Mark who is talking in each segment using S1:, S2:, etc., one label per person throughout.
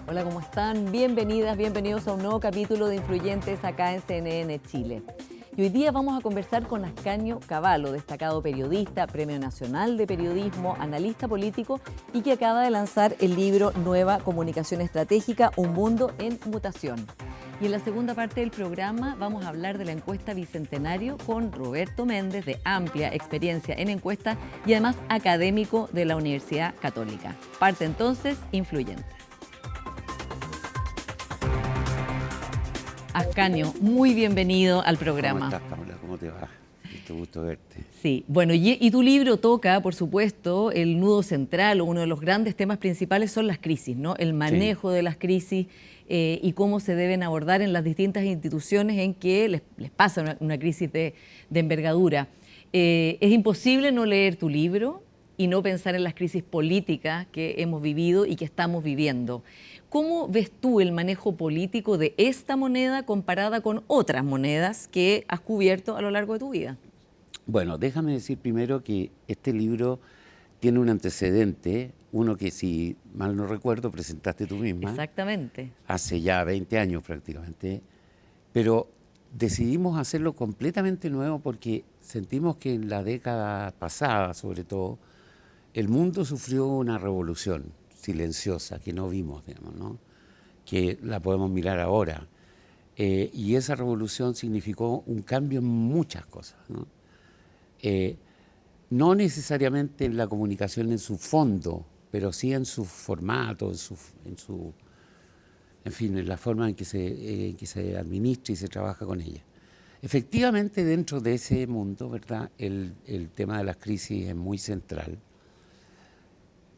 S1: Hola, ¿cómo están? Bienvenidas, bienvenidos a un nuevo capítulo de Influyentes acá en CNN Chile. Y hoy día vamos a conversar con Ascanio Cavallo, destacado periodista, Premio Nacional de Periodismo, analista político y que acaba de lanzar el libro Nueva Comunicación Estratégica, un mundo en mutación. Y en la segunda parte del programa vamos a hablar de la encuesta Bicentenario con Roberto Méndez, de amplia experiencia en encuestas y además académico de la Universidad Católica. Parte entonces Influyentes. Ascanio, muy bienvenido al programa.
S2: ¿Cómo estás, Paula? ¿Cómo te va? Mucho gusto verte.
S1: Sí, bueno, y tu libro toca, por supuesto, el nudo central o uno de los grandes temas principales son las crisis, ¿no? El manejo de las crisis y cómo se deben abordar en las distintas instituciones en que les pasa una crisis de envergadura. Es imposible no leer tu libro y no pensar en las crisis políticas que hemos vivido y que estamos viviendo. ¿Cómo ves tú el manejo político de esta moneda comparada con otras monedas que has cubierto a lo largo de tu vida?
S2: Bueno, déjame decir primero que este libro tiene un antecedente, uno que, si mal no recuerdo, presentaste tú misma.
S1: Exactamente.
S2: Hace ya 20 años prácticamente, pero decidimos hacerlo completamente nuevo porque sentimos que en la década pasada, sobre todo, el mundo sufrió una revolución silenciosa que no vimos, digamos, ¿no? Que la podemos mirar ahora. Y esa revolución significó un cambio en muchas cosas, ¿no? No necesariamente en la comunicación en su fondo, pero sí en su formato, en fin, en la forma en que se administra y se trabaja con ella. Efectivamente, dentro de ese mundo, ¿verdad?, el tema de las crisis es muy central.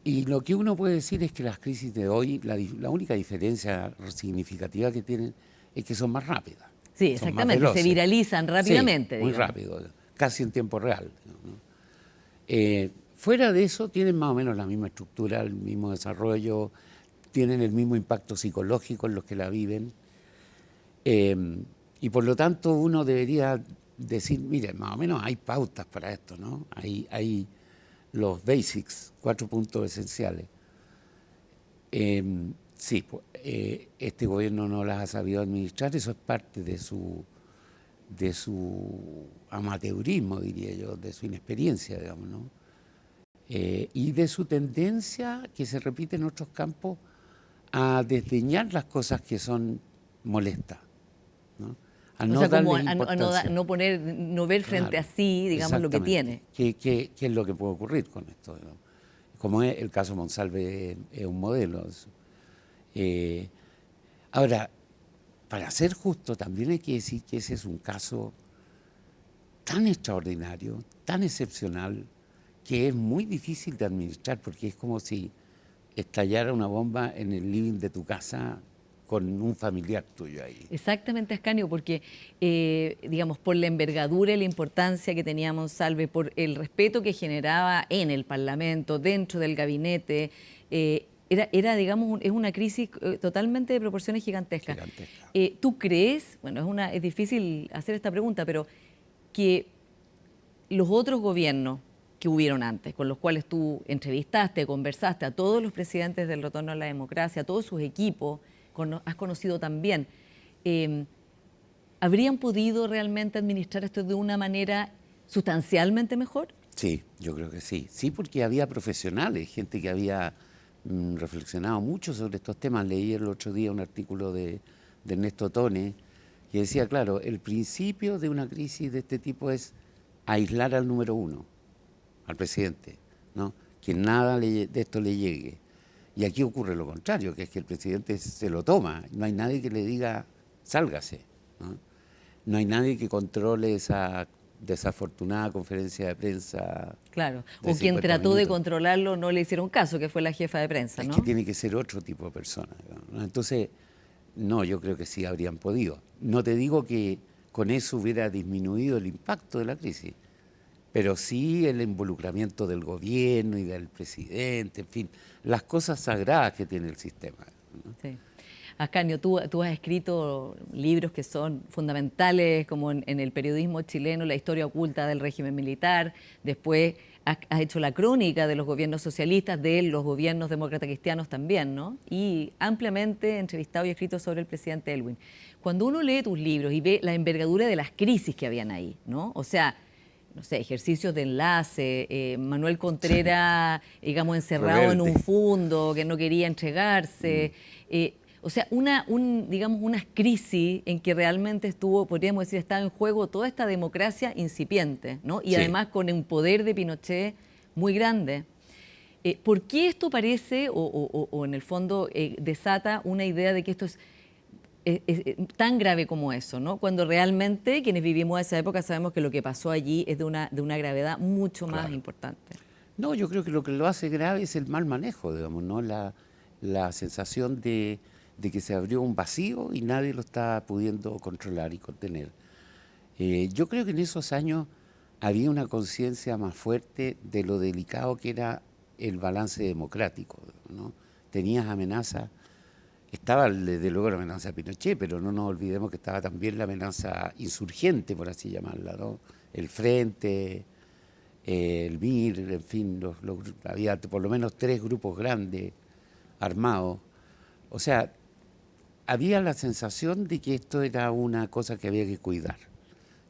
S2: Y lo que uno puede decir es que las crisis de hoy, la única diferencia significativa que tienen es que son más rápidas.
S1: Sí, exactamente, se viralizan rápidamente.
S2: Sí, muy rápido, casi en tiempo real, ¿no? Fuera de eso, tienen más o menos la misma estructura, el mismo desarrollo, tienen el mismo impacto psicológico en los que la viven. Y por lo tanto uno debería decir, mire, más o menos hay pautas para esto, ¿no? Hay los basics, 4 puntos esenciales. Sí, este gobierno no las ha sabido administrar, eso es parte de su amateurismo, diría yo, de su inexperiencia, digamos, ¿no? Y de su tendencia, que se repite en otros campos, a desdeñar las cosas que son molestas, ¿no? A no darle importancia.
S1: No ver frente a sí, digamos, lo que tiene.
S2: ¿Qué es lo que puede ocurrir con esto, ¿no? Como es el caso Monsalve, es un modelo de eso. Ahora, para ser justo, también hay que decir que ese es un caso tan extraordinario, tan excepcional, que es muy difícil de administrar, porque es como si estallara una bomba en el living de tu casa con un familiar tuyo ahí.
S1: Exactamente, Ascanio, porque, digamos, por la envergadura y la importancia que tenía Monsalve, por el respeto que generaba en el Parlamento, dentro del gabinete, era, digamos, es una crisis totalmente de proporciones gigantescas. ¿Tú crees, bueno, es difícil hacer esta pregunta, pero que los otros gobiernos que hubieron antes, con los cuales tú entrevistaste, conversaste a todos los presidentes del retorno a la democracia, a todos sus equipos, has conocido también, ¿habrían podido realmente administrar esto de una manera sustancialmente mejor?
S2: Sí, yo creo que sí. Sí, porque había profesionales, gente que había reflexionado mucho sobre estos temas. Leí el otro día un artículo de Ernesto Tone que decía, claro, el principio de una crisis de este tipo es aislar al número uno, al presidente, ¿no? Que nada de esto le llegue. Y aquí ocurre lo contrario, que es que el presidente se lo toma. No hay nadie que le diga, sálgase, ¿no? No hay nadie que controle esa desafortunada conferencia de prensa.
S1: Claro, o quien trató de controlarlo no le hicieron caso, que fue la jefa de prensa, ¿no?
S2: Es que tiene que ser otro tipo de persona, ¿no? Entonces, no, yo creo que sí habrían podido. No te digo que con eso hubiera disminuido el impacto de la crisis, pero sí el involucramiento del gobierno y del presidente, en fin, las cosas sagradas que tiene el sistema, ¿no?
S1: Sí. Ascanio, tú has escrito libros que son fundamentales, como en el periodismo chileno, la historia oculta del régimen militar. Después has hecho la crónica de los gobiernos socialistas, de los gobiernos demócratas cristianos también, ¿no? Y ampliamente entrevistado y escrito sobre el presidente Elwin. Cuando uno lee tus libros y ve la envergadura de las crisis que habían ahí, ¿no? O sea, no sé, ejercicios de enlace, Manuel Contreras, digamos, encerrado en un fondo, que no quería entregarse. O sea, digamos, unas crisis en que realmente estuvo, podríamos decir, estaba en juego toda esta democracia incipiente, ¿no? Y además con un poder de Pinochet muy grande. ¿Por qué esto parece, o en el fondo desata una idea de que esto es tan grave como eso, ¿no? Cuando realmente quienes vivimos esa época sabemos que lo que pasó allí es de una gravedad mucho más importante?
S2: No, yo creo que lo hace grave es el mal manejo, digamos, ¿no? La sensación de que se abrió un vacío y nadie lo está pudiendo controlar y contener. Yo creo que en esos años había una conciencia más fuerte de lo delicado que era el balance democrático, ¿no? Tenías amenazas. Estaba desde luego la amenaza de Pinochet, pero no nos olvidemos que estaba también la amenaza insurgente, por así llamarla, ¿no? El Frente, el MIR, en fin, había por lo menos 3 grupos grandes armados. O sea, había la sensación de que esto era una cosa que había que cuidar.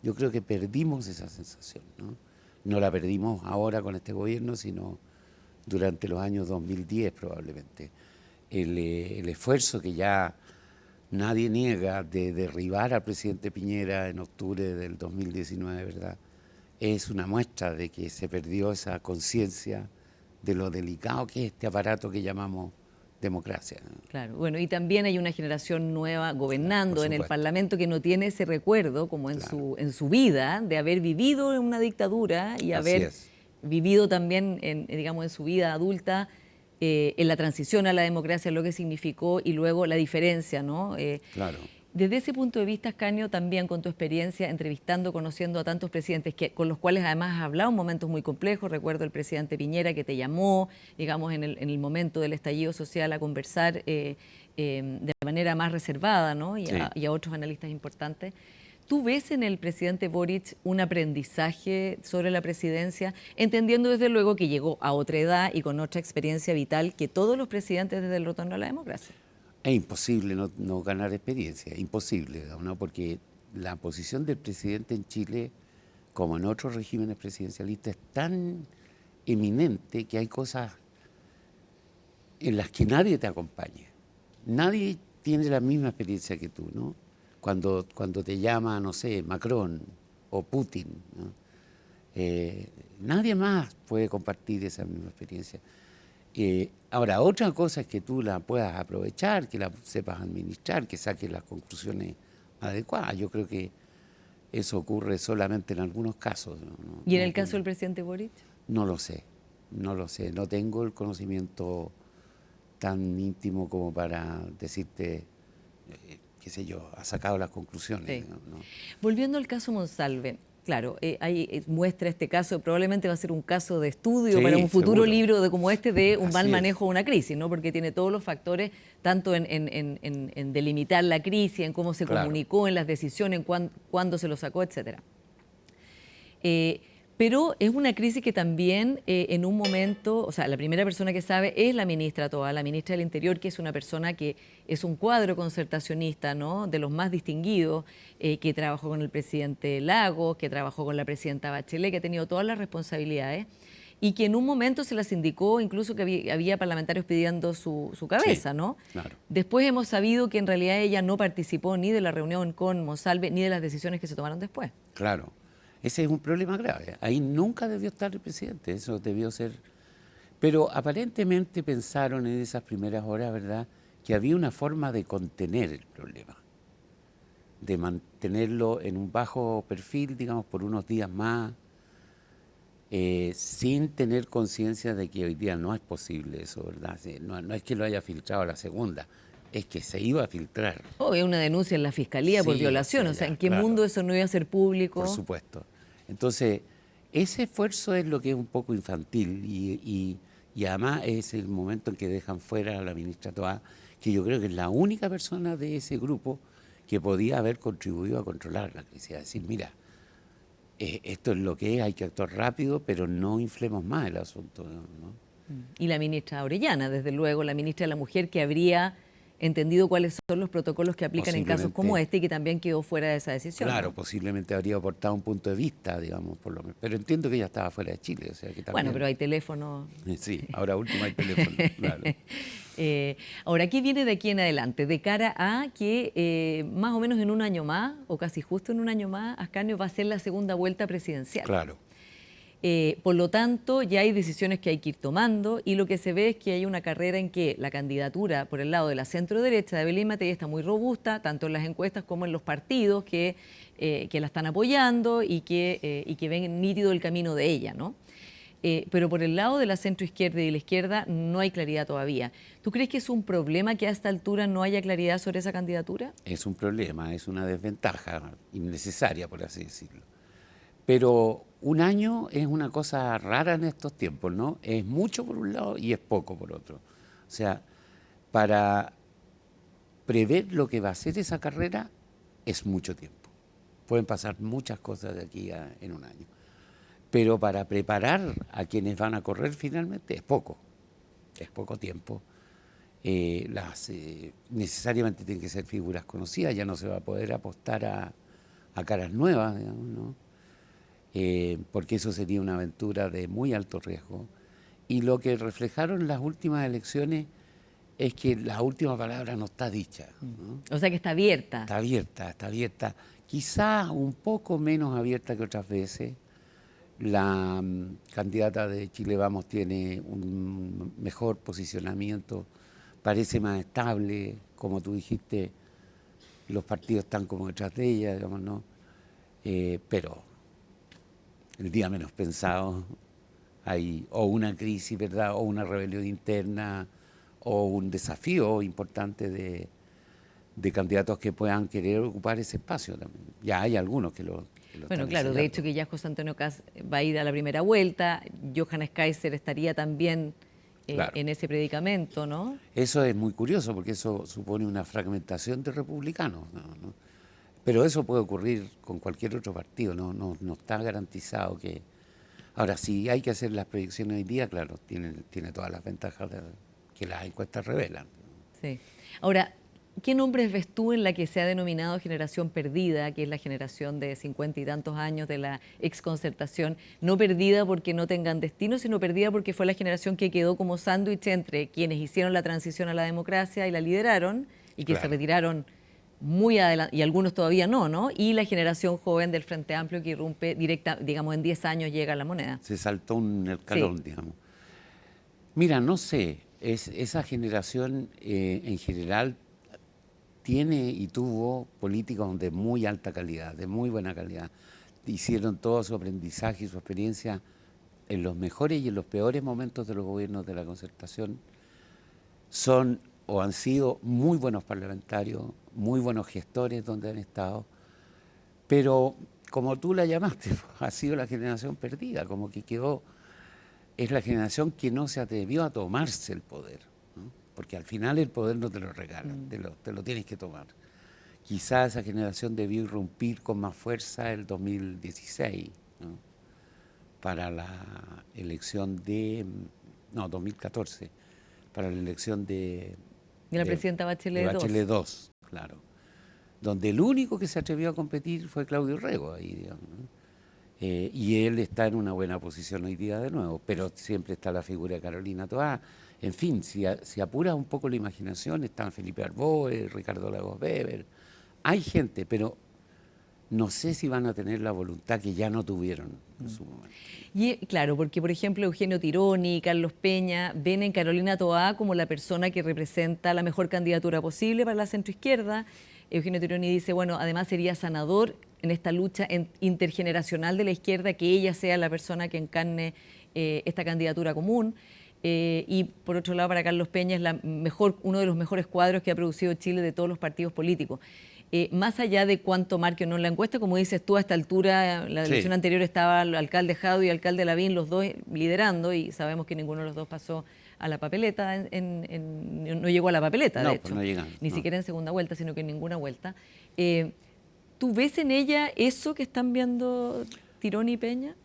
S2: Yo creo que perdimos esa sensación, ¿no? No la perdimos ahora con este gobierno, sino durante los años 2010 probablemente. El esfuerzo que ya nadie niega de derribar al presidente Piñera en octubre del 2019, ¿verdad? Es una muestra de que se perdió esa conciencia de lo delicado que es este aparato que llamamos democracia, ¿no?
S1: Claro, bueno, y también hay una generación nueva gobernando en el Parlamento que no tiene ese recuerdo, como en su vida, de haber vivido en una dictadura y haber vivido también, digamos, en su vida adulta, en la transición a la democracia, lo que significó y luego la diferencia, ¿no?
S2: Claro.
S1: Desde ese punto de vista, Ascanio, también con tu experiencia entrevistando, conociendo a tantos presidentes con los cuales además has hablado en momentos muy complejos, recuerdo el presidente Piñera que te llamó, digamos, en el momento del estallido social a conversar de manera más reservada, ¿no? Y a otros analistas importantes. ¿Tú ves en el presidente Boric un aprendizaje sobre la presidencia, entendiendo desde luego que llegó a otra edad y con otra experiencia vital que todos los presidentes desde el retorno a la democracia?
S2: Es imposible no ganar experiencia, imposible, ¿no? Porque la posición del presidente en Chile, como en otros regímenes presidencialistas, es tan eminente que hay cosas en las que nadie te acompaña. Nadie tiene la misma experiencia que tú, ¿no? Cuando te llama, no sé, Macron o Putin, ¿no? Nadie más puede compartir esa misma experiencia. Ahora, otra cosa es que tú la puedas aprovechar, que la sepas administrar, que saques las conclusiones adecuadas. Yo creo que eso ocurre solamente en algunos casos, ¿no?
S1: ¿Y en el caso del presidente Boric?
S2: No lo sé, no tengo el conocimiento tan íntimo como para decirte, qué sé yo, ha sacado las conclusiones.
S1: Sí.
S2: ¿No?
S1: Volviendo al caso Monsalve, claro, ahí muestra este caso, probablemente va a ser un caso de estudio para un futuro libro como este de un mal manejo de una crisis, ¿no? Porque tiene todos los factores, tanto en delimitar la crisis, en cómo se comunicó, en las decisiones, en cuándo se lo sacó, etcétera. Pero es una crisis que también en un momento, o sea, la primera persona que sabe es la ministra Toa, la ministra del Interior, que es una persona que es un cuadro concertacionista, ¿no? De los más distinguidos, que trabajó con el presidente Lagos, que trabajó con la presidenta Bachelet, que ha tenido todas las responsabilidades y que en un momento se las indicó incluso que había parlamentarios pidiendo su cabeza, ¿no?
S2: Claro.
S1: Después hemos sabido que en realidad ella no participó ni de la reunión con Monsalve ni de las decisiones que se tomaron después.
S2: Claro. Ese es un problema grave. Ahí nunca debió estar el presidente, eso debió ser. Pero aparentemente pensaron en esas primeras horas, ¿verdad?, que había una forma de contener el problema, de mantenerlo en un bajo perfil, digamos, por unos días más, sin tener conciencia de que hoy día no es posible eso, ¿verdad? No es que lo haya filtrado a la segunda, es que se iba a filtrar.
S1: Es una denuncia en la fiscalía por violación, o sea, ¿en qué mundo eso no iba a ser público?
S2: Por supuesto. Entonces, ese esfuerzo es lo que es un poco infantil y además es el momento en que dejan fuera a la ministra Toa, que yo creo que es la única persona de ese grupo que podía haber contribuido a controlar la crisis, a decir, mira, esto es lo que es, hay que actuar rápido, pero no inflemos más el asunto, ¿no?
S1: Y la ministra Orellana, desde luego, la ministra de la Mujer, que habría entendido cuáles son los protocolos que aplican en casos como este y que también quedó fuera de esa decisión.
S2: Claro,
S1: ¿no?
S2: Posiblemente habría aportado un punto de vista, digamos, por lo menos. Pero entiendo que ella estaba fuera de Chile, o sea que también...
S1: Bueno, pero hay teléfono.
S2: Sí, ahora último hay teléfono, claro.
S1: Ahora, ¿qué viene de aquí en adelante? De cara a que más o menos en un año más, o casi justo en un año más, Ascanio va a hacer la segunda vuelta presidencial.
S2: Claro.
S1: Por lo tanto, ya hay decisiones que hay que ir tomando y lo que se ve es que hay una carrera en que la candidatura por el lado de la centro-derecha de Belén Matei está muy robusta, tanto en las encuestas como en los partidos que la están apoyando y que ven nítido el camino de ella, ¿no? Pero por el lado de la centro-izquierda y de la izquierda no hay claridad todavía. ¿Tú crees que es un problema que a esta altura no haya claridad sobre esa candidatura?
S2: Es un problema, es una desventaja innecesaria, por así decirlo. Pero un año es una cosa rara en estos tiempos, ¿no? Es mucho por un lado y es poco por otro. O sea, para prever lo que va a ser esa carrera es mucho tiempo. Pueden pasar muchas cosas de aquí en un año. Pero para preparar a quienes van a correr finalmente es poco tiempo. Necesariamente tienen que ser figuras conocidas, ya no se va a poder apostar a caras nuevas, digamos, ¿no? Porque eso sería una aventura de muy alto riesgo. Y lo que reflejaron las últimas elecciones es que la última palabra no está dicha, ¿no?
S1: O sea que está abierta.
S2: Está abierta. Quizás un poco menos abierta que otras veces. La candidata de Chile Vamos tiene un mejor posicionamiento, parece más estable, como tú dijiste, los partidos están como detrás de ella, digamos, ¿no? Pero el día menos pensado hay o una crisis, ¿verdad?, o una rebelión interna, o un desafío importante de candidatos que puedan querer ocupar ese espacio también. Ya hay algunos que lo
S1: Bueno,
S2: están
S1: claro, de hecho que ya José Antonio Kast va a ir a la primera vuelta, Johannes Kaiser estaría también
S2: Claro.
S1: en ese predicamento, ¿no?
S2: Eso es muy curioso porque eso supone una fragmentación de republicanos, ¿no? Pero eso puede ocurrir con cualquier otro partido, no está garantizado que... Ahora, si hay que hacer las predicciones hoy día, claro, tiene todas las ventajas que las encuestas revelan.
S1: Sí. Ahora, ¿qué nombres ves tú en la que se ha denominado generación perdida, que es la generación de 50 y tantos años de la exconcertación? No perdida porque no tengan destino, sino perdida porque fue la generación que quedó como sándwich entre quienes hicieron la transición a la democracia y la lideraron y que
S2: Claro.
S1: se retiraron muy adelante, y algunos todavía no, y la generación joven del Frente Amplio que irrumpe directa, digamos, en 10 años llega a la moneda.
S2: Se saltó un escalón,
S1: Sí.
S2: digamos. Mira, no sé, esa generación en general tiene y tuvo políticos de muy alta calidad, de muy buena calidad. Hicieron todo su aprendizaje y su experiencia en los mejores y en los peores momentos de los gobiernos de la Concertación. Son o han sido muy buenos parlamentarios, muy buenos gestores donde han estado, pero como tú la llamaste, ha sido la generación perdida, como que quedó, es la generación que no se atrevió a tomarse el poder, ¿no? Porque al final el poder no te lo regalan, te lo tienes que tomar. Quizás esa generación debió irrumpir con más fuerza el 2016, ¿no? Para la elección de, no, 2014, para la elección de
S1: la presidenta Bachelet
S2: Bachelet 2, claro. Donde el único que se atrevió a competir fue Claudio Rego, ahí, digamos, ¿no? Y él está en una buena posición hoy día de nuevo, pero siempre está la figura de Carolina Toá. En fin, si apuras un poco la imaginación, están Felipe Arboe, Ricardo Lagos Weber. Hay gente, pero no sé si van a tener la voluntad que ya no tuvieron en su momento.
S1: Y claro, porque por ejemplo Eugenio Tironi, Carlos Peña ven en Carolina Toá como la persona que representa la mejor candidatura posible para la centroizquierda. Eugenio Tironi dice, bueno, además sería sanador en esta lucha intergeneracional de la izquierda que ella sea la persona que encarne esta candidatura común. Y por otro lado, para Carlos Peña es uno de los mejores cuadros que ha producido Chile de todos los partidos políticos. más allá de cuánto marque o no en la encuesta, como dices tú, a esta altura, la elección anterior estaba el alcalde Jadwe y el alcalde Lavín, los dos liderando, y sabemos que ninguno de los dos pasó a la papeleta, no llegó a la papeleta, de hecho,
S2: pues no llegan,
S1: ni siquiera en segunda vuelta, sino que en ninguna vuelta. ¿Tú ves en ella eso que están viendo Tirón y Peña?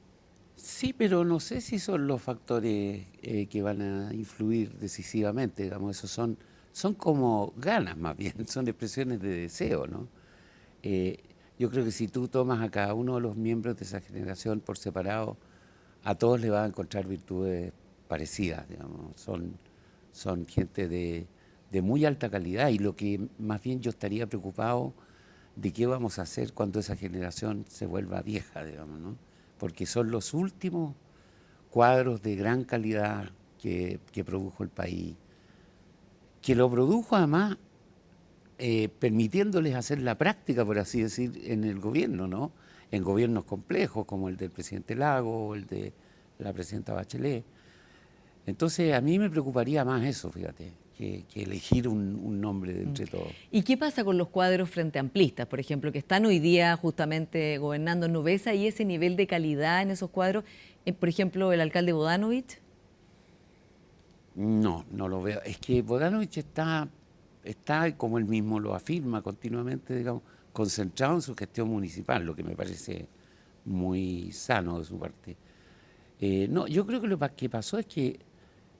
S2: Sí, pero no sé si son los factores que van a influir decisivamente, digamos, esos son como ganas más bien, son expresiones de deseo, ¿no? Yo creo que si tú tomas a cada uno de los miembros de esa generación por separado, a todos le vas a encontrar virtudes parecidas, digamos, son gente de muy alta calidad, y lo que más bien yo estaría preocupado de qué vamos a hacer cuando esa generación se vuelva vieja, digamos, ¿no? Porque son los últimos cuadros de gran calidad que produjo el país, que lo produjo además permitiéndoles hacer la práctica, por así decir, en el gobierno, ¿no? En gobiernos complejos como el del presidente Lago o el de la presidenta Bachelet. Entonces a mí me preocuparía más eso, fíjate, que elegir un nombre de entre todos.
S1: ¿Y qué pasa con los cuadros frente amplistas, por ejemplo, que están hoy día justamente gobernando? ¿No ves ahí ese nivel de calidad en esos cuadros? Por ejemplo, el alcalde Bodanovich.
S2: No, no lo veo. Es que Bodanovich está, como él mismo lo afirma continuamente, digamos, concentrado en su gestión municipal, lo que me parece muy sano de su parte. No, yo creo que lo que pasó es que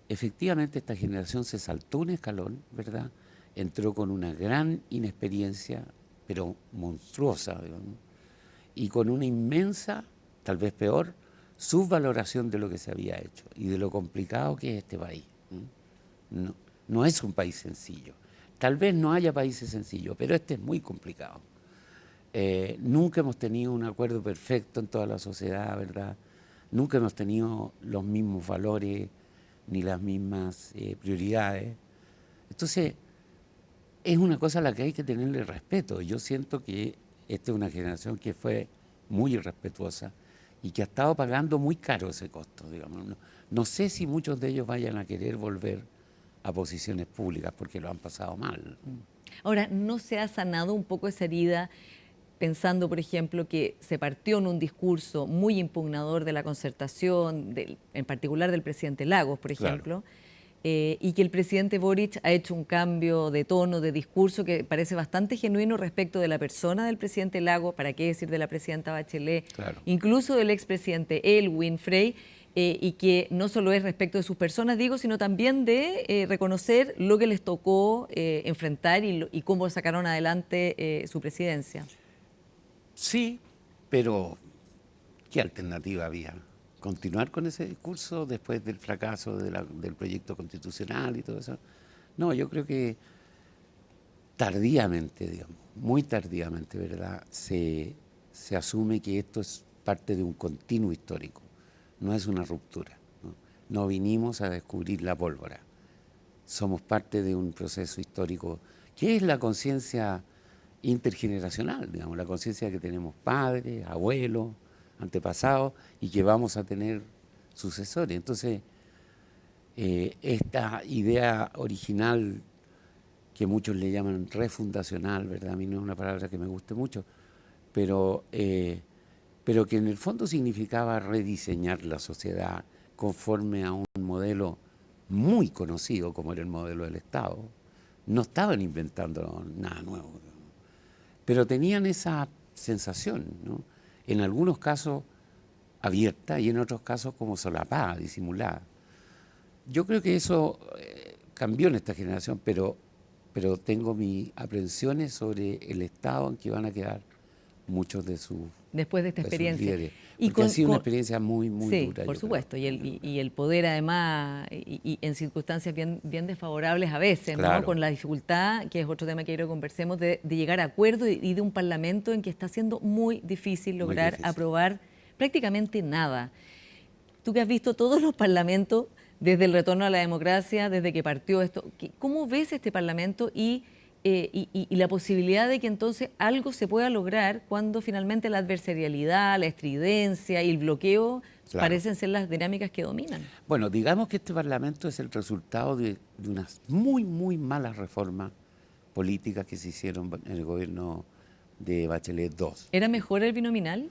S2: efectivamente esta generación se saltó un escalón, ¿verdad? Entró con una gran inexperiencia, pero monstruosa, digamos, y con una inmensa, tal vez peor, subvaloración de lo que se había hecho y de lo complicado que es este país. No, no es un país sencillo. Tal vez no haya países sencillos, pero este es muy complicado. Nunca hemos tenido un acuerdo perfecto en toda la sociedad, ¿verdad? Nunca hemos tenido los mismos valores ni las mismas prioridades. Entonces, es una cosa a la que hay que tenerle respeto. Yo siento que esta es una generación que fue muy irrespetuosa y que ha estado pagando muy caro ese costo, digamos. No sé si muchos de ellos vayan a querer volver a posiciones públicas porque lo han pasado mal.
S1: Ahora, ¿no se ha sanado un poco esa herida pensando, por ejemplo, que se partió en un discurso muy impugnador de la concertación, en particular del presidente Lagos, por ejemplo, y que el presidente Boric ha hecho un cambio de tono, de discurso que parece bastante genuino respecto de la persona del presidente Lagos, para qué decir de la presidenta Bachelet, incluso del expresidente Elwin Frey, y que no solo es respecto de sus personas, digo, sino también de reconocer lo que les tocó enfrentar y cómo sacaron adelante su presidencia?
S2: Sí, pero ¿qué alternativa había? ¿Continuar con ese discurso después del fracaso del proyecto constitucional y todo eso? No, yo creo que tardíamente, digamos, muy tardíamente, ¿verdad? Se asume que esto es parte de un continuo histórico, no es una ruptura, ¿no? No vinimos a descubrir la pólvora, somos parte de un proceso histórico que es la conciencia intergeneracional, digamos, la conciencia que tenemos padres, abuelos, antepasados y que vamos a tener sucesores. Entonces, esta idea original que muchos le llaman refundacional, ¿verdad? A mí no es una palabra que me guste mucho, pero que en el fondo significaba rediseñar la sociedad conforme a un modelo muy conocido como era el modelo del Estado. No estaban inventando nada nuevo, pero tenían esa sensación, ¿no? En algunos casos abierta y en otros casos como solapada, disimulada. Yo creo que eso cambió en esta generación, pero tengo mis aprensiones sobre el estado en que van a quedar muchos de sus
S1: después de esta experiencia.
S2: Porque ha sido una experiencia muy, muy
S1: sí,
S2: dura.
S1: Por supuesto, y el poder además, y en circunstancias bien desfavorables a veces,
S2: claro,
S1: ¿no? Con la dificultad, que es otro tema que quiero que conversemos, de llegar a acuerdos y de un Parlamento en que está siendo muy difícil lograr aprobar prácticamente nada. Tú que has visto todos los parlamentos desde el retorno a la democracia, desde que partió esto, ¿cómo ves este Parlamento y la posibilidad de que entonces algo se pueda lograr cuando finalmente la adversarialidad, la estridencia y el bloqueo parecen ser las dinámicas que dominan?
S2: Bueno, digamos que este Parlamento es el resultado de unas muy, muy malas reformas políticas que se hicieron en el gobierno de Bachelet 2.
S1: ¿Era mejor el binominal?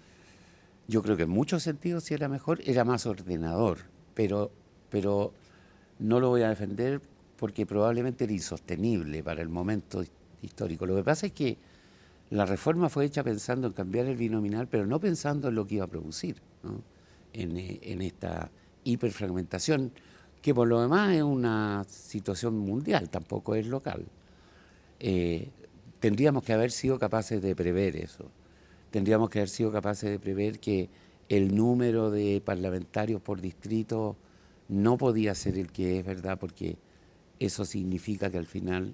S2: Yo creo que en muchos sentidos sí era mejor, era más ordenador, pero no lo voy a defender porque probablemente era insostenible para el momento histórico. Lo que pasa es que la reforma fue hecha pensando en cambiar el binominal, pero no pensando en lo que iba a producir, ¿no? En esta hiperfragmentación, que por lo demás es una situación mundial, tampoco es local. Tendríamos que haber sido capaces de prever eso. Tendríamos que haber sido capaces de prever que el número de parlamentarios por distrito no podía ser el que es, ¿verdad? Porque eso significa que al final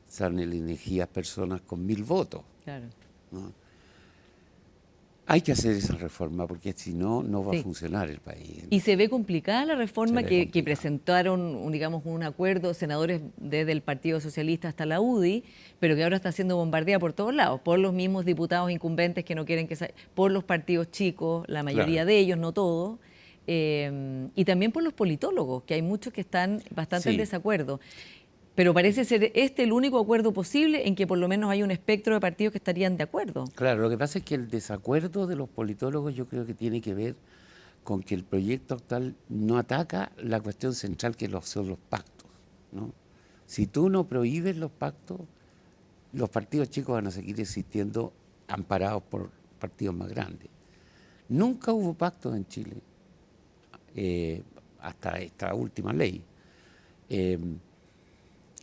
S2: salen elegidas personas con 1000 votos.
S1: Claro.
S2: ¿No? Hay que hacer esa reforma porque si no, no va a funcionar el país.
S1: ¿Y se ve complicada la reforma que
S2: complicado.
S1: presentaron, digamos, un acuerdo, senadores desde el Partido Socialista hasta la UDI, pero que ahora está siendo bombardeada por todos lados, por los mismos diputados incumbentes que no quieren por los partidos chicos, la mayoría de ellos, no todos, y también por los politólogos, que hay muchos que están bastante en desacuerdo. Pero parece ser el único acuerdo posible en que por lo menos hay un espectro de partidos que estarían de acuerdo.
S2: Claro, lo que pasa es que el desacuerdo de los politólogos yo creo que tiene que ver con que el proyecto actual no ataca la cuestión central que son los pactos, ¿no? Si tú no prohíbes los pactos, los partidos chicos van a seguir existiendo amparados por partidos más grandes. Nunca hubo pactos en Chile, hasta esta última ley.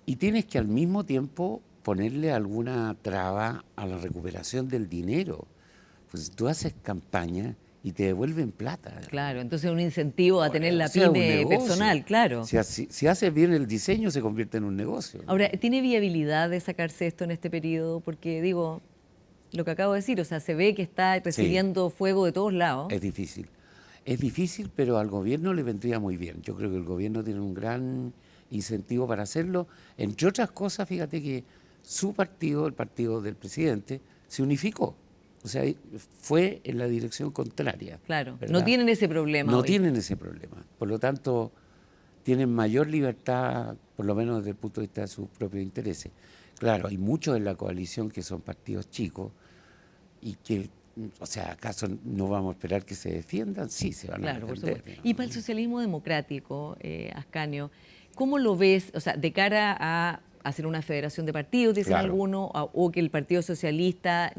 S2: Y tienes que al mismo tiempo ponerle alguna traba a la recuperación del dinero. Pues tú haces campaña y te devuelven plata.
S1: Claro, entonces un incentivo a tener la
S2: O sea,
S1: pyme personal, claro.
S2: Si haces bien el diseño, se convierte en un negocio.
S1: Ahora, ¿tiene viabilidad de sacarse esto en este periodo? Porque digo, lo que acabo de decir, o sea, se ve que está recibiendo fuego de todos lados.
S2: Es difícil, pero al gobierno le vendría muy bien. Yo creo que el gobierno tiene un gran incentivo para hacerlo. Entre otras cosas, fíjate que su partido, el partido del presidente, se unificó. O sea, fue en la dirección contraria.
S1: Claro,
S2: ¿verdad?
S1: no tienen ese problema.
S2: No tienen ese problema. Por lo tanto, tienen mayor libertad, por lo menos desde el punto de vista de sus propios intereses. Claro, hay muchos en la coalición que son partidos chicos y que, o sea, ¿acaso no vamos a esperar que se defiendan? Sí, se van a defender.
S1: Por supuesto. Y para el socialismo democrático, Ascanio, ¿cómo lo ves, o sea, de cara a hacer una federación de partidos, dicen algunos, o que el Partido Socialista,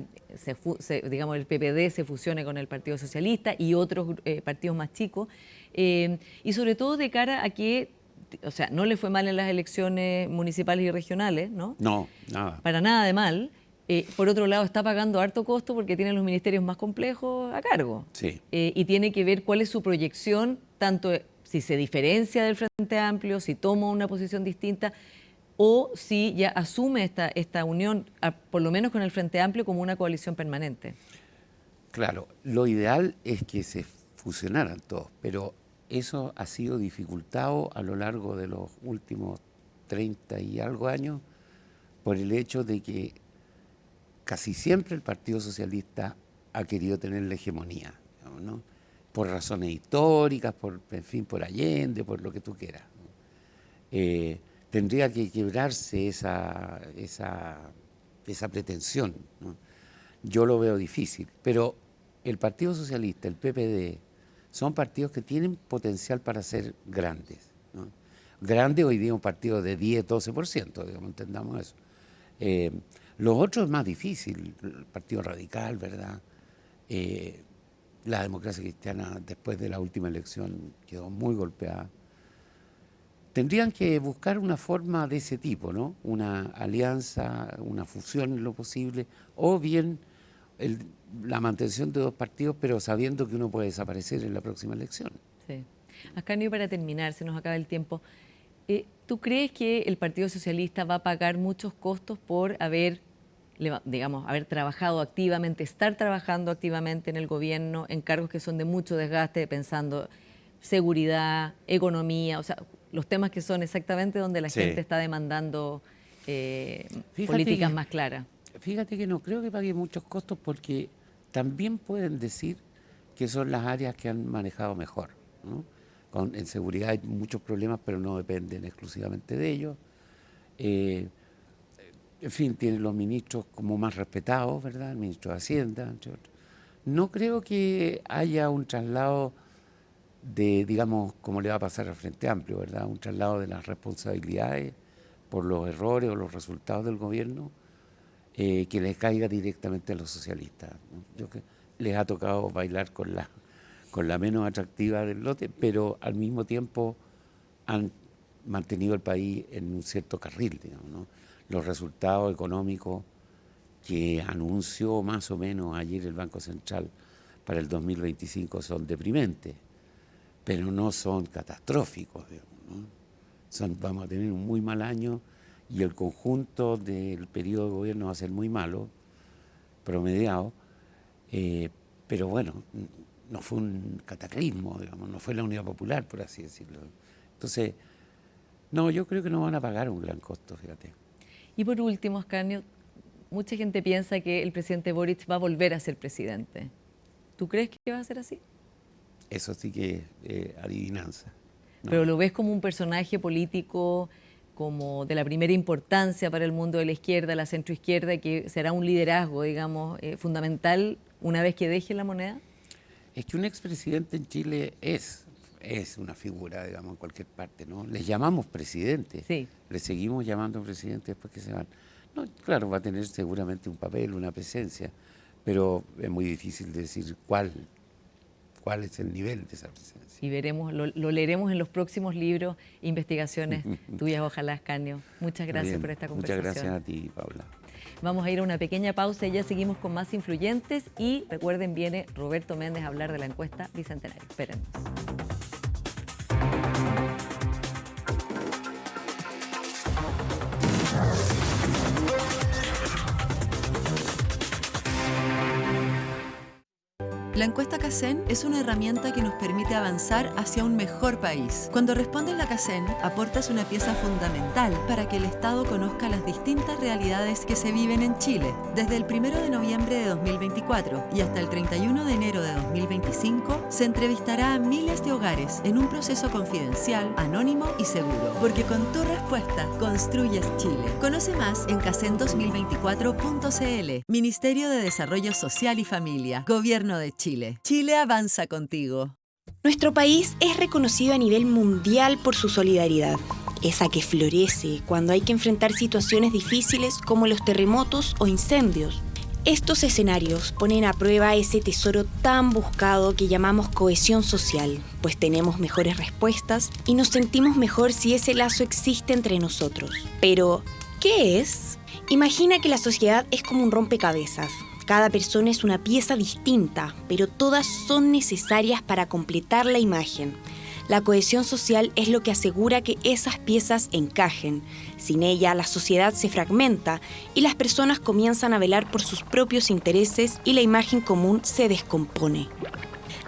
S1: digamos, el PPD se fusione con el Partido Socialista y otros partidos más chicos, y sobre todo de cara a que, o sea, no le fue mal en las elecciones municipales y regionales, ¿no?
S2: No, nada.
S1: Para nada de mal. Por otro lado, está pagando harto costo porque tiene los ministerios más complejos a cargo.
S2: Sí.
S1: Y tiene que ver cuál es su proyección, tanto si se diferencia del Frente Amplio, si toma una posición distinta, o si ya asume esta unión, por lo menos con el Frente Amplio, como una coalición permanente.
S2: Claro, lo ideal es que se fusionaran todos, pero eso ha sido dificultado a lo largo de los últimos 30 y algo años por el hecho de que casi siempre el Partido Socialista ha querido tener la hegemonía, digamos, ¿no? Por razones históricas, en fin, por Allende, por lo que tú quieras, ¿no? Tendría que quebrarse esa pretensión, ¿no? Yo lo veo difícil, pero el Partido Socialista, el PPD, son partidos que tienen potencial para ser grandes, ¿no? Grande hoy día es un partido de 10-12%, digamos, entendamos eso. Los otros es más difícil, el Partido Radical, ¿verdad? La democracia cristiana después de la última elección quedó muy golpeada. Tendrían que buscar una forma de ese tipo, ¿no? Una alianza, una fusión en lo posible, o bien la mantención de dos partidos, pero sabiendo que uno puede desaparecer en la próxima elección.
S1: Sí. Ascanio, para terminar, se nos acaba el tiempo. ¿Tú crees que el Partido Socialista va a pagar muchos costos por haber trabajado activamente, estar trabajando activamente en el gobierno, en cargos que son de mucho desgaste, pensando seguridad, economía, o sea, los temas que son exactamente donde la gente está demandando políticas más claras?
S2: Fíjate que no creo que pague muchos costos porque también pueden decir que son las áreas que han manejado mejor, ¿no? En seguridad hay muchos problemas, pero no dependen exclusivamente de ellos. en fin, tiene los ministros como más respetados, ¿verdad? El ministro de Hacienda, entre otros. No creo que haya un traslado de, digamos, como le va a pasar al Frente Amplio, ¿verdad? Un traslado de las responsabilidades por los errores o los resultados del gobierno que les caiga directamente a los socialistas, ¿no? Yo que les ha tocado bailar con la menos atractiva del lote, pero al mismo tiempo han mantenido el país en un cierto carril, digamos, ¿no? Los resultados económicos que anunció más o menos ayer el Banco Central para el 2025 son deprimentes, pero no son catastróficos, digamos, ¿no? Vamos a tener un muy mal año y el conjunto del periodo de gobierno va a ser muy malo, promediado, pero bueno, no fue un cataclismo, digamos, no fue la Unidad Popular, por así decirlo. Entonces, no, yo creo que no van a pagar un gran costo, fíjate.
S1: Y por último, Ascanio, mucha gente piensa que el presidente Boric va a volver a ser presidente. ¿Tú crees que va a ser así?
S2: Eso sí que es adivinanza. No.
S1: ¿Pero lo ves como un personaje político como de la primera importancia para el mundo de la izquierda, la centroizquierda, que será un liderazgo, digamos, fundamental una vez que deje la moneda?
S2: Es que un expresidente en Chile es una figura, digamos, en cualquier parte, ¿no? Les llamamos presidente,
S1: sí.
S2: Les seguimos llamando presidente después que se van. No, claro, va a tener seguramente un papel, una presencia, pero es muy difícil decir cuál es el nivel de esa presencia.
S1: Y veremos, lo leeremos en los próximos libros, investigaciones tuyas, ojalá, Ascanio. Muchas gracias por esta conversación.
S2: Muchas gracias a ti, Paula.
S1: Vamos a ir a una pequeña pausa y ya seguimos con más influyentes. Y recuerden, viene Roberto Méndez a hablar de la encuesta Bicentenario. Espérennos.
S3: La encuesta CACEN es una herramienta que nos permite avanzar hacia un mejor país. Cuando respondes la CACEN, aportas una pieza fundamental para que el Estado conozca las distintas realidades que se viven en Chile. Desde el 1 de noviembre de 2024 y hasta el 31 de enero de 2025, se entrevistará a miles de hogares en un proceso confidencial, anónimo y seguro. Porque con tu respuesta construyes Chile. Conoce más en cacen2024.cl. Ministerio de Desarrollo Social y Familia. Gobierno de Chile. Chile avanza contigo.
S4: Nuestro país es reconocido a nivel mundial por su solidaridad, esa que florece cuando hay que enfrentar situaciones difíciles como los terremotos o incendios. Estos escenarios ponen a prueba ese tesoro tan buscado que llamamos cohesión social, pues tenemos mejores respuestas y nos sentimos mejor si ese lazo existe entre nosotros. Pero, ¿qué es? Imagina que la sociedad es como un rompecabezas. Cada persona es una pieza distinta, pero todas son necesarias para completar la imagen. La cohesión social es lo que asegura que esas piezas encajen. Sin ella, la sociedad se fragmenta y las personas comienzan a velar por sus propios intereses y la imagen común se descompone.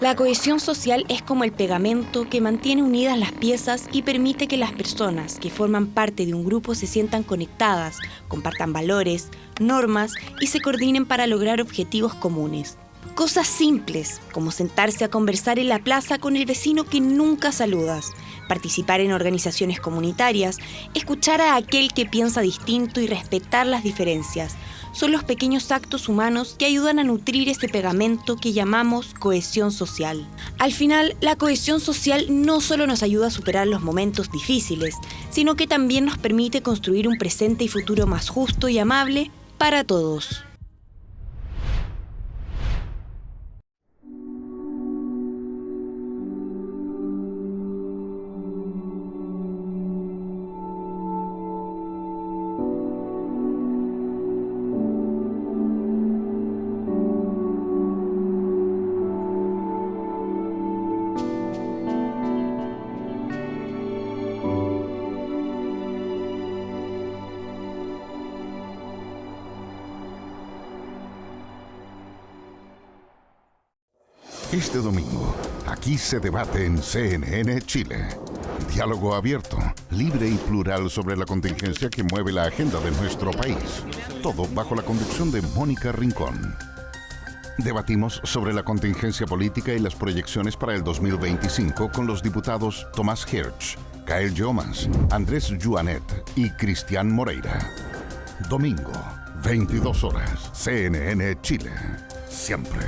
S4: La cohesión social es como el pegamento que mantiene unidas las piezas y permite que las personas que forman parte de un grupo se sientan conectadas, compartan valores, normas y se coordinen para lograr objetivos comunes. Cosas simples, como sentarse a conversar en la plaza con el vecino que nunca saludas, participar en organizaciones comunitarias, escuchar a aquel que piensa distinto y respetar las diferencias. Son los pequeños actos humanos que ayudan a nutrir ese pegamento que llamamos cohesión social. Al final, la cohesión social no solo nos ayuda a superar los momentos difíciles, sino que también nos permite construir un presente y futuro más justo y amable para todos.
S5: Este domingo, aquí se debate en CNN Chile. Diálogo abierto, libre y plural sobre la contingencia que mueve la agenda de nuestro país. Todo bajo la conducción de Mónica Rincón. Debatimos sobre la contingencia política y las proyecciones para el 2025 con los diputados Tomás Hirsch, Kael Yomas, Andrés Juanet y Cristian Moreira. Domingo, 22 horas, CNN Chile. Siempre.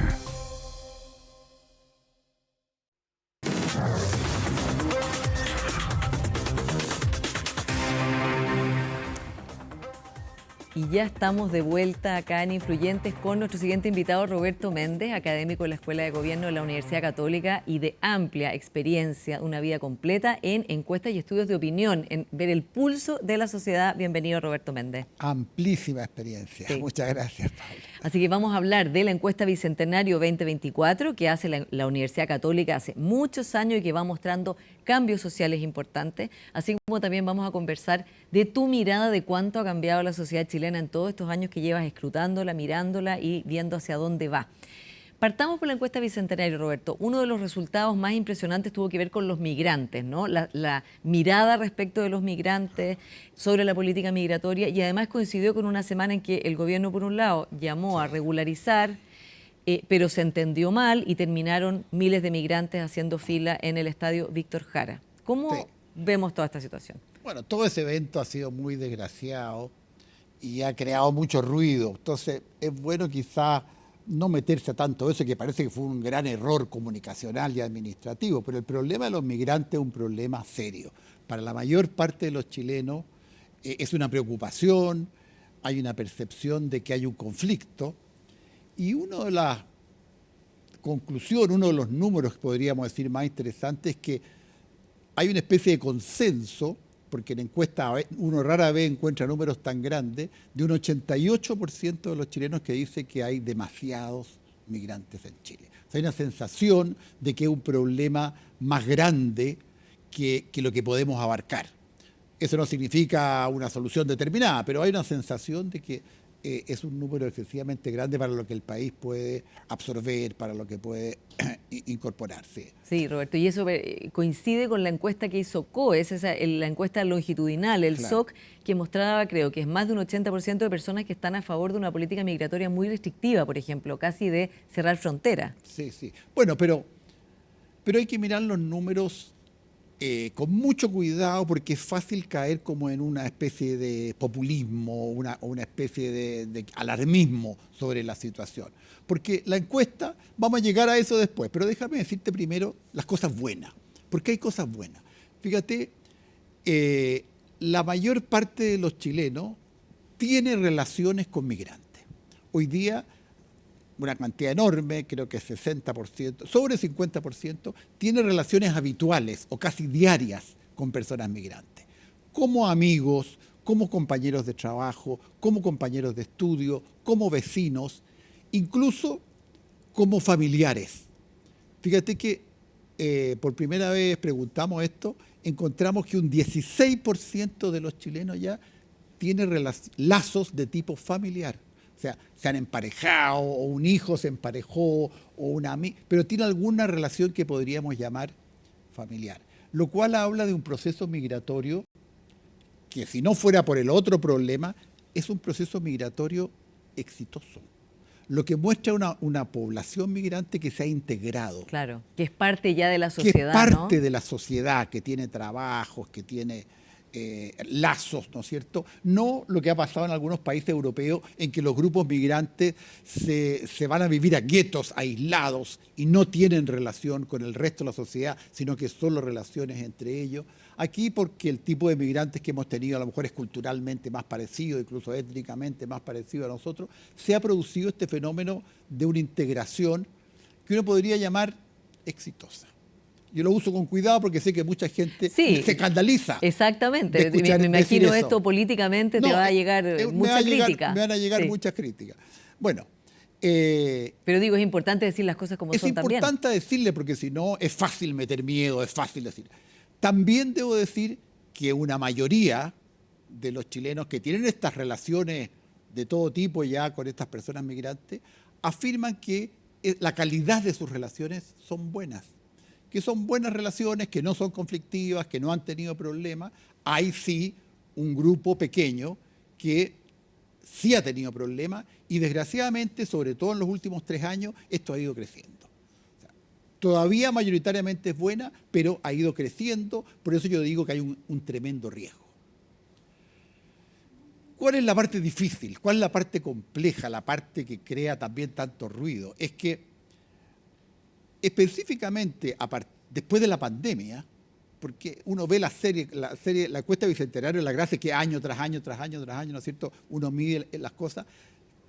S1: Y ya estamos de vuelta acá en Influyentes con nuestro siguiente invitado, Roberto Méndez, académico de la Escuela de Gobierno de la Universidad Católica y de amplia experiencia, una vida completa en encuestas y estudios de opinión, en ver el pulso de la sociedad. Bienvenido, Roberto Méndez.
S6: Amplísima experiencia. Sí. Muchas gracias, Paula.
S1: Así que vamos a hablar de la encuesta Bicentenario 2024 que hace la Universidad Católica hace muchos años y que va mostrando cambios sociales importantes, así como también vamos a conversar de tu mirada de cuánto ha cambiado la sociedad chilena en todos estos años que llevas escrutándola, mirándola y viendo hacia dónde va. Partamos por la encuesta Bicentenario, Roberto. Uno de los resultados más impresionantes tuvo que ver con los migrantes, ¿no? La mirada respecto de los migrantes sobre la política migratoria, y además coincidió con una semana en que el gobierno, por un lado, llamó a regularizar, pero se entendió mal y terminaron miles de migrantes haciendo fila en el estadio Víctor Jara. ¿Cómo vemos toda esta situación?
S6: Bueno, todo ese evento ha sido muy desgraciado y ha creado mucho ruido. Entonces, es bueno quizá no meterse a tanto eso, que parece que fue un gran error comunicacional y administrativo, pero el problema de los migrantes es un problema serio. Para la mayor parte de los chilenos es una preocupación, hay una percepción de que hay un conflicto, y una de las conclusiones, uno de los números, podríamos decir, más interesantes es que hay una especie de consenso, porque en encuesta uno rara vez encuentra números tan grandes, de un 88% de los chilenos que dice que hay demasiados migrantes en Chile. O sea, hay una sensación de que es un problema más grande que lo que podemos abarcar. Eso no significa una solución determinada, pero hay una sensación de que es un número excesivamente grande para lo que el país puede absorber, para lo que puede incorporarse.
S1: Sí, Roberto, y eso coincide con la encuesta que hizo COE, es la encuesta longitudinal, el SOC, que mostraba, creo que es más de un 80% de personas que están a favor de una política migratoria muy restrictiva, por ejemplo, casi de cerrar fronteras.
S6: Sí, sí. Bueno, pero hay que mirar los números con mucho cuidado, porque es fácil caer como en una especie de populismo o una especie de alarmismo sobre la situación. Porque la encuesta, vamos a llegar a eso después, pero déjame decirte primero las cosas buenas, porque hay cosas buenas. Fíjate, la mayor parte de los chilenos tiene relaciones con migrantes. Hoy día, una cantidad enorme, creo que 60%, sobre 50%, tiene relaciones habituales o casi diarias con personas migrantes. Como amigos, como compañeros de trabajo, como compañeros de estudio, como vecinos, incluso como familiares. Fíjate que por primera vez preguntamos esto, encontramos que un 16% de los chilenos ya tiene lazos de tipo familiar. O sea, se han emparejado, o un hijo se emparejó, o una amiga, pero tiene alguna relación que podríamos llamar familiar. Lo cual habla de un proceso migratorio que, si no fuera por el otro problema, es un proceso migratorio exitoso. Lo que muestra una población migrante que se ha integrado.
S1: Claro, que es parte ya de la sociedad,
S6: que es parte, ¿no?, de la sociedad, que tiene trabajos, que tiene lazos, ¿no es cierto? No lo que ha pasado en algunos países europeos, en que los grupos migrantes se van a vivir a guetos, aislados, y no tienen relación con el resto de la sociedad, sino que solo relaciones entre ellos. Aquí, porque el tipo de migrantes que hemos tenido a lo mejor es culturalmente más parecido, incluso étnicamente más parecido a nosotros, se ha producido este fenómeno de una integración que uno podría llamar exitosa. Yo lo uso con cuidado porque sé que mucha gente se escandaliza.
S1: Exactamente. Me imagino esto políticamente te va a llegar mucha crítica.
S6: Me van a llegar muchas críticas. Bueno.
S1: Pero digo, es importante decir las cosas como son también.
S6: Es importante decirle, porque si no es fácil meter miedo, es fácil decir. También debo decir que una mayoría de los chilenos que tienen estas relaciones de todo tipo ya con estas personas migrantes afirman que la calidad de sus relaciones son buenas. Que son buenas relaciones, que no son conflictivas, que no han tenido problemas. Hay sí un grupo pequeño que sí ha tenido problemas y desgraciadamente, sobre todo en los últimos 3 años, esto ha ido creciendo. O sea, todavía mayoritariamente es buena, pero ha ido creciendo, por eso yo digo que hay un tremendo riesgo. ¿Cuál es la parte difícil? ¿Cuál es la parte compleja? La parte que crea también tanto ruido. Es que específicamente después de la pandemia, porque uno ve la encuesta bicentenario de la Gracia, que año tras año, tras año, tras año, ¿no es cierto? Uno mide las cosas.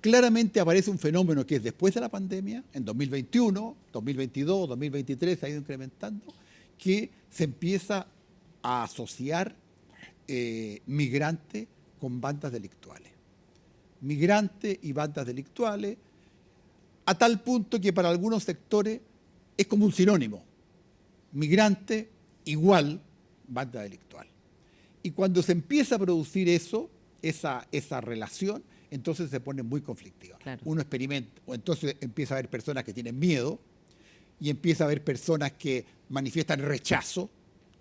S6: Claramente aparece un fenómeno que es después de la pandemia, en 2021, 2022, 2023, se ha ido incrementando, que se empieza a asociar migrantes con bandas delictuales. Migrantes y bandas delictuales, a tal punto que para algunos sectores es como un sinónimo. Migrante igual banda delictual. Y cuando se empieza a producir esa relación, entonces se pone muy conflictiva.
S1: Claro.
S6: Uno experimenta, o entonces empieza a haber personas que tienen miedo y empieza a haber personas que manifiestan rechazo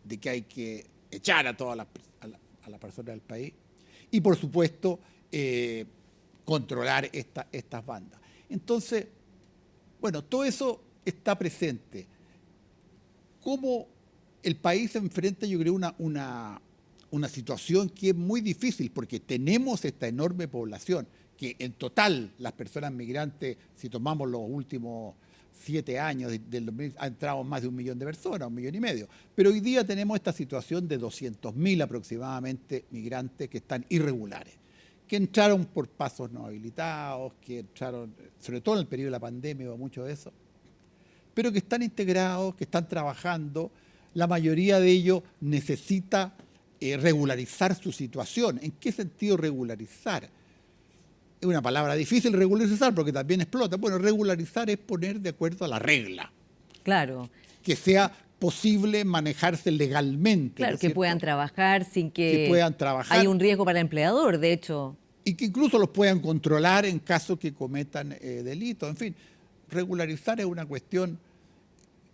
S6: de que hay que echar a todas las personas del país y, por supuesto, controlar estas bandas. Entonces, bueno, todo eso está presente. ¿Cómo el país se enfrenta, yo creo, una situación que es muy difícil, porque tenemos esta enorme población, que en total las personas migrantes, si tomamos los últimos 7 años del 2000, ha entrado más de 1 millón de personas, 1,5 millones. Pero hoy día tenemos esta situación de 200.000 aproximadamente migrantes que están irregulares, que entraron por pasos no habilitados, que entraron, sobre todo en el periodo de la pandemia, hubo mucho de eso, pero que están integrados, que están trabajando. La mayoría de ellos necesita regularizar su situación. ¿En qué sentido regularizar? Es una palabra difícil, regularizar, porque también explota. Bueno, regularizar es poner de acuerdo a la regla.
S1: Claro.
S6: Que sea posible manejarse legalmente.
S1: Claro,
S6: ¿no es
S1: que
S6: cierto?
S1: puedan trabajar sin que
S6: puedan trabajar.
S1: haya un riesgo para el empleador, de hecho.
S6: Y que incluso los puedan controlar en caso que cometan delitos. En fin, regularizar es una cuestión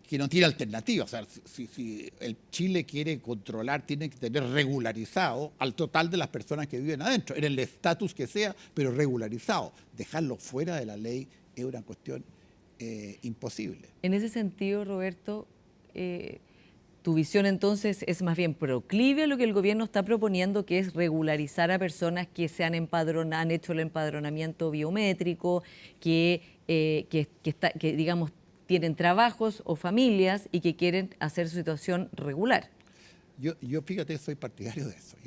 S6: que no tiene alternativa. O sea, si el Chile quiere controlar, tiene que tener regularizado al total de las personas que viven adentro, en el estatus que sea, pero regularizado. Dejarlo fuera de la ley es una cuestión imposible.
S1: En ese sentido, Roberto, tu visión entonces es más bien proclive a lo que el gobierno está proponiendo, que es regularizar a personas que se han hecho el empadronamiento biométrico, que digamos, tienen trabajos o familias y que quieren hacer su situación regular.
S6: Yo fíjate, soy partidario de eso.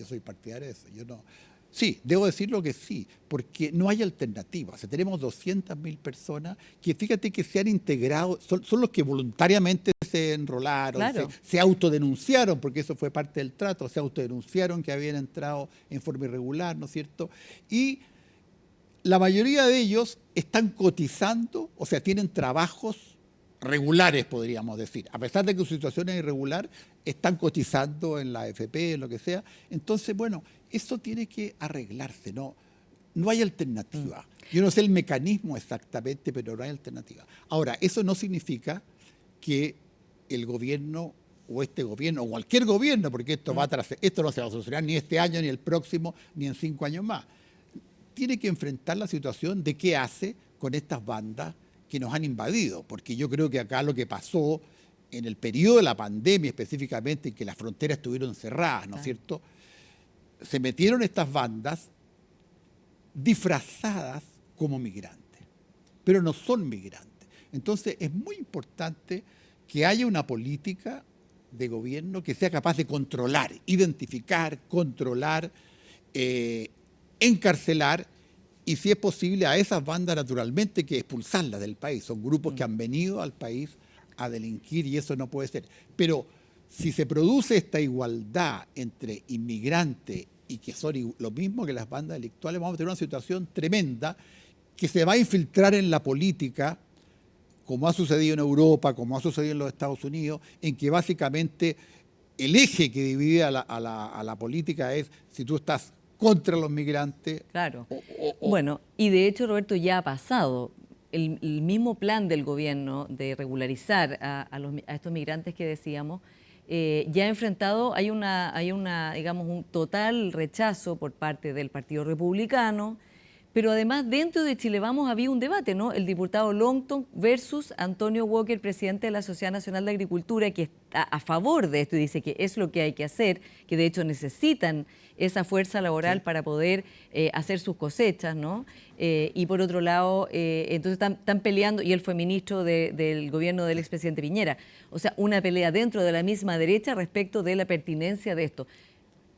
S6: Sí, debo decirlo que sí, porque no hay alternativa. O sea, tenemos 200.000 personas que, fíjate, que se han integrado, son los que voluntariamente se enrolaron,
S1: claro,
S6: se autodenunciaron, porque eso fue parte del trato, se autodenunciaron que habían entrado en forma irregular, ¿no es cierto? Y la mayoría de ellos están cotizando, o sea, tienen trabajos regulares, podríamos decir. A pesar de que su situación es irregular, están cotizando en la AFP, en lo que sea. Entonces, bueno, eso tiene que arreglarse, no hay alternativa. Yo no sé el mecanismo exactamente, pero no hay alternativa. Ahora, eso no significa que el gobierno o este gobierno, o cualquier gobierno, porque esto no se va a solucionar ni este año, ni el próximo, ni en 5 años más, tiene que enfrentar la situación de qué hace con estas bandas que nos han invadido, porque yo creo que acá lo que pasó en el periodo de la pandemia específicamente, en que las fronteras estuvieron cerradas, ¿no es cierto? Se metieron estas bandas disfrazadas como migrantes, pero no son migrantes. Entonces es muy importante que haya una política de gobierno que sea capaz de controlar, identificar, controlar, encarcelar, y si es posible a esas bandas naturalmente que expulsarlas del país. Son grupos que han venido al país a delinquir y eso no puede ser. Pero si se produce esta igualdad entre inmigrantes y que son lo mismo que las bandas delictuales, vamos a tener una situación tremenda que se va a infiltrar en la política, como ha sucedido en Europa, como ha sucedido en los Estados Unidos, en que básicamente el eje que divide a la política es si tú estás contra los migrantes.
S1: Claro. Bueno, y de hecho, Roberto, ya ha pasado. El mismo plan del gobierno de regularizar a estos migrantes que decíamos, ya ha enfrentado, hay una, digamos, un total rechazo por parte del Partido Republicano, Pero además, dentro de Chile Vamos había un debate, ¿no? El diputado Longton versus Antonio Walker, presidente de la Sociedad Nacional de Agricultura, que está a favor de esto y dice que es lo que hay que hacer, que de hecho necesitan esa fuerza laboral para poder hacer sus cosechas, ¿no? Y por otro lado, entonces están peleando, y él fue ministro del gobierno del expresidente Piñera. O sea, una pelea dentro de la misma derecha respecto de la pertinencia de esto.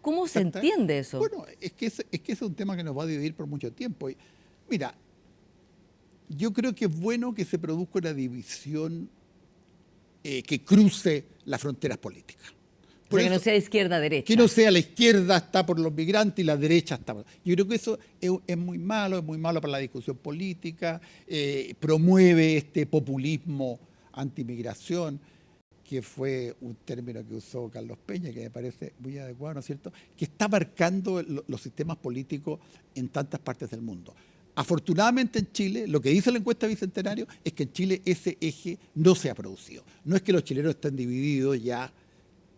S1: ¿Cómo se entiende eso?
S6: Bueno, es que ese es un tema que nos va a dividir por mucho tiempo. Y, mira, yo creo que es bueno que se produzca una división que cruce las fronteras políticas.
S1: Por que no sea izquierda-derecha.
S6: Que no sea la izquierda está por los migrantes y la derecha está por... Yo creo que eso es muy malo para la discusión política, promueve este populismo antimigración, que fue un término que usó Carlos Peña, que me parece muy adecuado, ¿no es cierto?, que está marcando los sistemas políticos en tantas partes del mundo. Afortunadamente en Chile, lo que dice la encuesta Bicentenario es que en Chile ese eje no se ha producido. No es que los chilenos estén divididos ya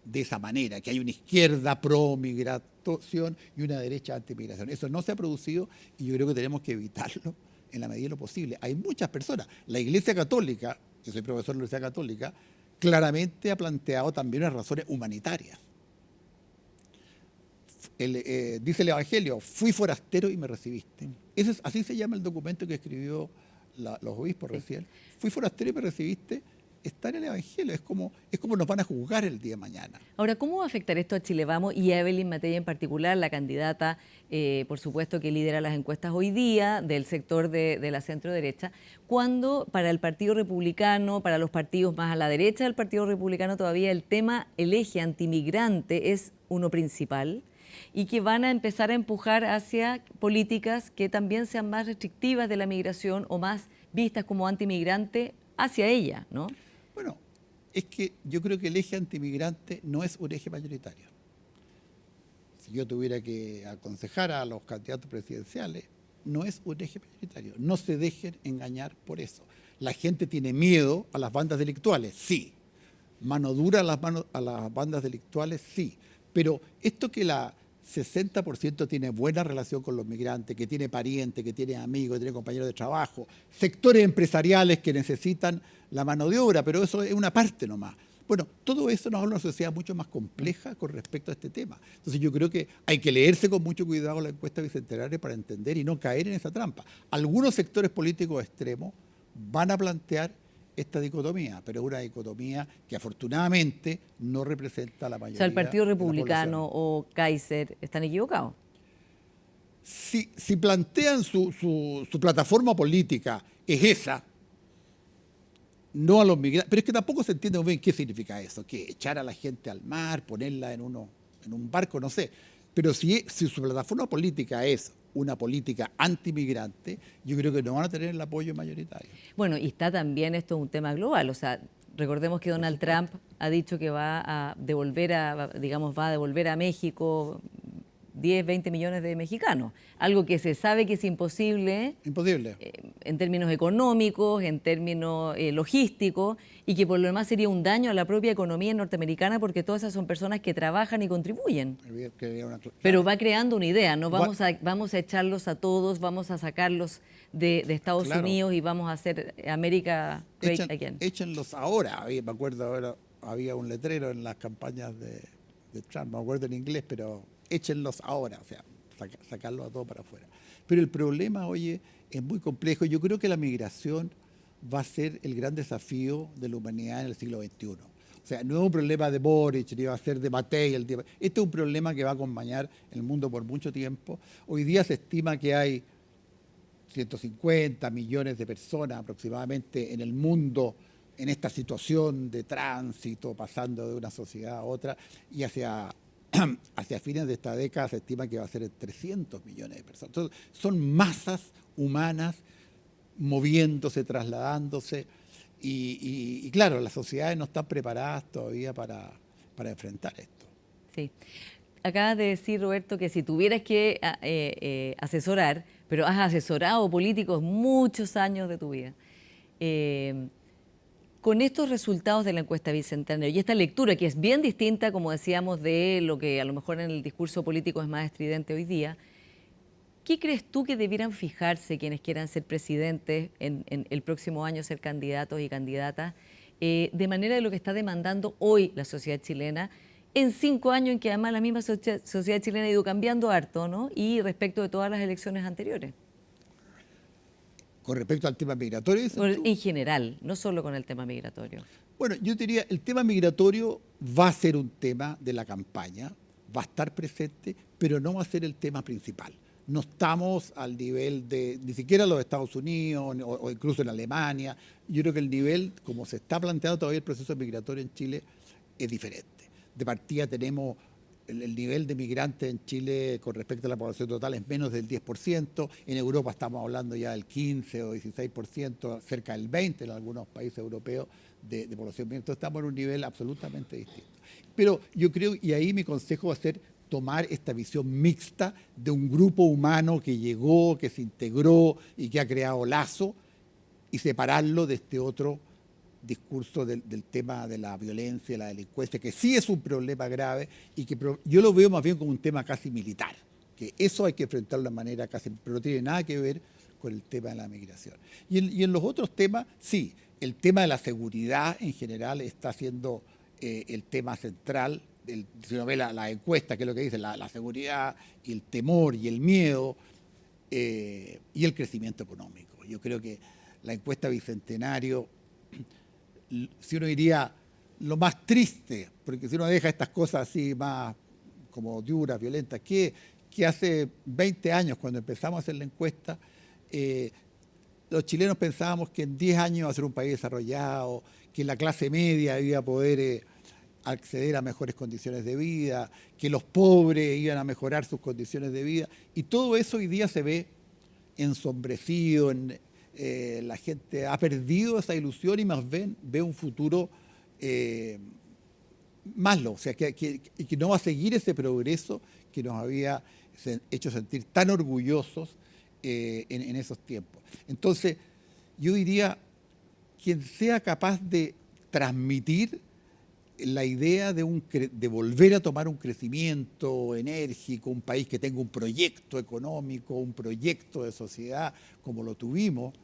S6: de esa manera, que hay una izquierda pro-migración y una derecha anti-migración. Eso no se ha producido y yo creo que tenemos que evitarlo en la medida de lo posible. Hay muchas personas. La Iglesia Católica, yo soy profesor de la Universidad Católica, claramente ha planteado también unas razones humanitarias. Dice el Evangelio, fui forastero y me recibiste. Así se llama el documento que escribió los obispos recién. Fui forastero y me recibiste. Está en el Evangelio, es como nos van a juzgar el día de mañana.
S1: Ahora, ¿cómo va a afectar esto a Chile Vamos y a Evelyn Matei en particular, la candidata, por supuesto, que lidera las encuestas hoy día del sector de la centro-derecha, cuando para el Partido Republicano, para los partidos más a la derecha del Partido Republicano todavía el eje antimigrante es uno principal y que van a empezar a empujar hacia políticas que también sean más restrictivas de la migración o más vistas como antimigrante hacia ella, ¿no?
S6: Bueno, es que yo creo que el eje antimigrante no es un eje mayoritario. Si yo tuviera que aconsejar a los candidatos presidenciales, no es un eje mayoritario. No se dejen engañar por eso. La gente tiene miedo a las bandas delictuales, sí. Mano dura a las bandas delictuales, sí. Pero esto que la 60% tiene buena relación con los migrantes, que tiene parientes, que tiene amigos, que tiene compañeros de trabajo, sectores empresariales que necesitan la mano de obra, pero eso es una parte nomás. Bueno, todo eso nos habla de una sociedad mucho más compleja con respecto a este tema. Entonces yo creo que hay que leerse con mucho cuidado la encuesta bicentenaria para entender y no caer en esa trampa. Algunos sectores políticos extremos van a plantear esta dicotomía, pero es una dicotomía que afortunadamente no representa la mayoría.
S1: O sea, el Partido Republicano o Kaiser están equivocados.
S6: Si plantean su plataforma política es esa, no a los migrantes, pero es que tampoco se entiende muy bien qué significa eso, que echar a la gente al mar, ponerla en un barco, no sé. Pero si su plataforma política es una política antimigrante, yo creo que no van a tener el apoyo mayoritario.
S1: Bueno, y está también, esto es un tema global, o sea, recordemos que Donald Trump ha dicho que va a devolver a México 10, 20 millones de mexicanos, algo que se sabe que es imposible.
S6: Imposible.
S1: En términos económicos, en términos logísticos, y que por lo demás sería un daño a la propia economía norteamericana porque todas esas son personas que trabajan y contribuyen. Pero va creando una idea, ¿no? Vamos a echarlos a todos, vamos a sacarlos de Estados Unidos y vamos a hacer América great again.
S6: Échenlos ahora. Me acuerdo ahora, había un letrero en las campañas de Trump, me acuerdo en inglés, pero échenlos ahora, o sea, sacarlos a todos para afuera. Pero el problema, oye, es muy complejo. Yo creo que la migración va a ser el gran desafío de la humanidad en el siglo XXI. O sea, no es un problema de Boric, ni va a ser de Matei. Este es un problema que va a acompañar el mundo por mucho tiempo. Hoy día se estima que hay 150 millones de personas aproximadamente en el mundo en esta situación de tránsito, pasando de una sociedad a otra, y hacia fines de esta década se estima que va a ser 300 millones de personas. Entonces, son masas humanas moviéndose, trasladándose, y claro, las sociedades no están preparadas todavía para enfrentar esto.
S1: Sí. Acabas de decir, Roberto, que si tuvieras que asesorar, pero has asesorado políticos muchos años de tu vida, con estos resultados de la encuesta bicentenario y esta lectura que es bien distinta, como decíamos, de lo que a lo mejor en el discurso político es más estridente hoy día, ¿Qué crees tú que debieran fijarse quienes quieran ser presidentes en el próximo año, ser candidatos y candidatas, de manera de lo que está demandando hoy la sociedad chilena, en 5 años en que además la misma sociedad chilena ha ido cambiando harto, ¿no? Y respecto de todas las elecciones anteriores?
S6: Con respecto al tema migratorio, ¿dices tú?
S1: En general, no solo con el tema migratorio.
S6: Bueno, yo diría, el tema migratorio va a ser un tema de la campaña, va a estar presente, pero no va a ser el tema principal. No estamos al nivel de, ni siquiera los Estados Unidos o incluso en Alemania. Yo creo que el nivel, como se está planteando todavía el proceso migratorio en Chile, es diferente. De partida tenemos el nivel de migrantes en Chile con respecto a la población total es menos del 10%, en Europa estamos hablando ya del 15 o 16%, cerca del 20% en algunos países europeos de población migrante. Entonces estamos en un nivel absolutamente distinto. Pero yo creo, y ahí mi consejo va a ser tomar esta visión mixta de un grupo humano que llegó, que se integró y que ha creado lazo, y separarlo de este otro discurso del tema de la violencia, la delincuencia, que sí es un problema grave y que yo lo veo más bien como un tema casi militar, que eso hay que enfrentarlo de manera casi, pero no tiene nada que ver con el tema de la migración. Y en los otros temas, sí, el tema de la seguridad en general está siendo el tema central. Si uno ve la encuesta, que es lo que dice, la seguridad y el temor y el miedo y el crecimiento económico. Yo creo que la encuesta Bicentenario, si uno diría lo más triste, porque si uno deja estas cosas así más como duras, violentas, que hace 20 años cuando empezamos a hacer la encuesta, los chilenos pensábamos que en 10 años iba a ser un país desarrollado, que la clase media iba a poder acceder a mejores condiciones de vida, que los pobres iban a mejorar sus condiciones de vida, y todo eso hoy día se ve ensombrecido, la gente ha perdido esa ilusión y más bien ve un futuro malo, o sea, que no va a seguir ese progreso que nos había hecho sentir tan orgullosos en esos tiempos. Entonces, yo diría, quien sea capaz de transmitir la idea de volver a tomar un crecimiento enérgico, un país que tenga un proyecto económico, un proyecto de sociedad como lo tuvimos,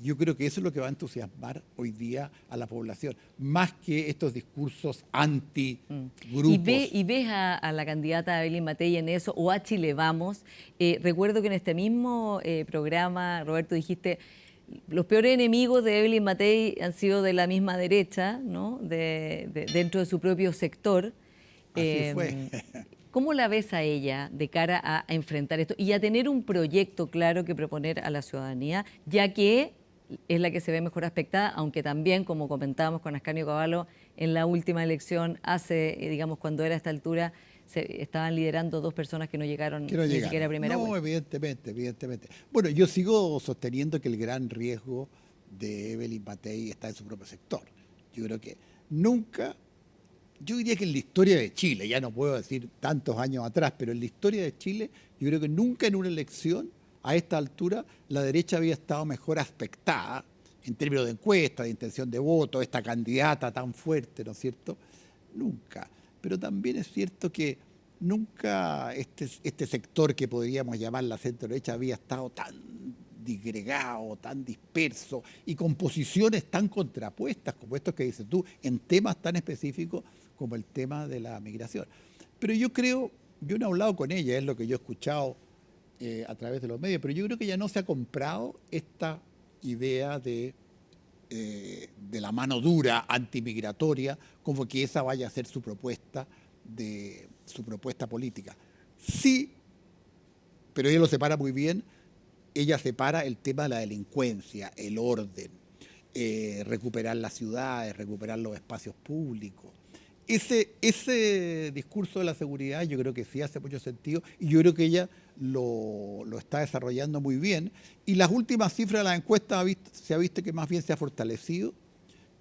S6: yo creo que eso es lo que va a entusiasmar hoy día a la población, más que estos discursos anti-grupos.
S1: ¿Y ves a la candidata Evelyn Matei en eso, o a Chile Vamos? Recuerdo que en este mismo programa, Roberto, dijiste, los peores enemigos de Evelyn Matei han sido de la misma derecha, ¿no? Dentro de su propio sector.
S6: Así fue.
S1: ¿Cómo la ves a ella de cara a enfrentar esto y a tener un proyecto claro que proponer a la ciudadanía, ya que es la que se ve mejor aspectada, aunque también, como comentábamos con Ascanio Cavallo, en la última elección, digamos, cuando era a esta altura, estaban liderando 2 personas que no llegaron ni siquiera a primera vuelta?
S6: No, evidentemente. Bueno, yo sigo sosteniendo que el gran riesgo de Evelyn Matei está en su propio sector. Yo creo que nunca, yo diría que en la historia de Chile, ya no puedo decir tantos años atrás, pero en la historia de Chile, yo creo que nunca en una elección a esta altura la derecha había estado mejor aspectada en términos de encuesta, de intención de voto, esta candidata tan fuerte, ¿no es cierto? Nunca. Pero también es cierto que nunca este sector que podríamos llamar la centro-derecha había estado tan disgregado, tan disperso y con posiciones tan contrapuestas como estos que dices tú, en temas tan específicos como el tema de la migración. Pero yo creo, yo no he hablado con ella, es lo que yo he escuchado a través de los medios, pero yo creo que ya no se ha comprado esta idea de la mano dura antimigratoria, como que esa vaya a ser su propuesta política. Sí, pero ella lo separa muy bien. Ella separa el tema de la delincuencia, el orden, recuperar las ciudades, recuperar los espacios públicos. Ese discurso de la seguridad yo creo que sí hace mucho sentido y yo creo que ella lo está desarrollando muy bien. Y las últimas cifras de la encuesta se ha visto que más bien se ha fortalecido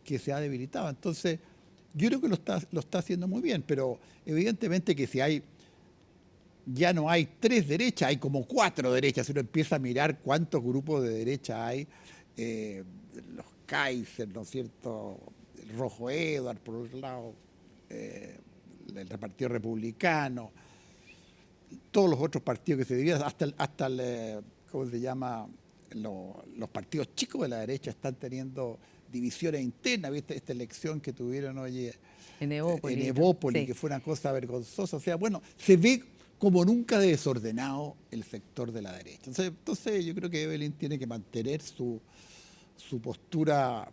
S6: que se ha debilitado. Entonces, yo creo que lo está haciendo muy bien, pero evidentemente que si ya no hay 3 derechas, hay como 4 derechas. Si uno empieza a mirar cuántos grupos de derecha hay, los Kaiser, ¿no es cierto?, el Rojo Edward, por otro lado, el Partido Republicano, todos los otros partidos que se dividen, hasta el ¿cómo se llama? Los partidos chicos de la derecha están teniendo divisiones internas, ¿viste? Esta elección que tuvieron hoy
S1: En Evópolis.
S6: en Evópolis,
S1: Sí.
S6: que fue una cosa vergonzosa. O sea, bueno, se ve como nunca de desordenado el sector de la derecha. Entonces yo creo que Evelyn tiene que mantener su postura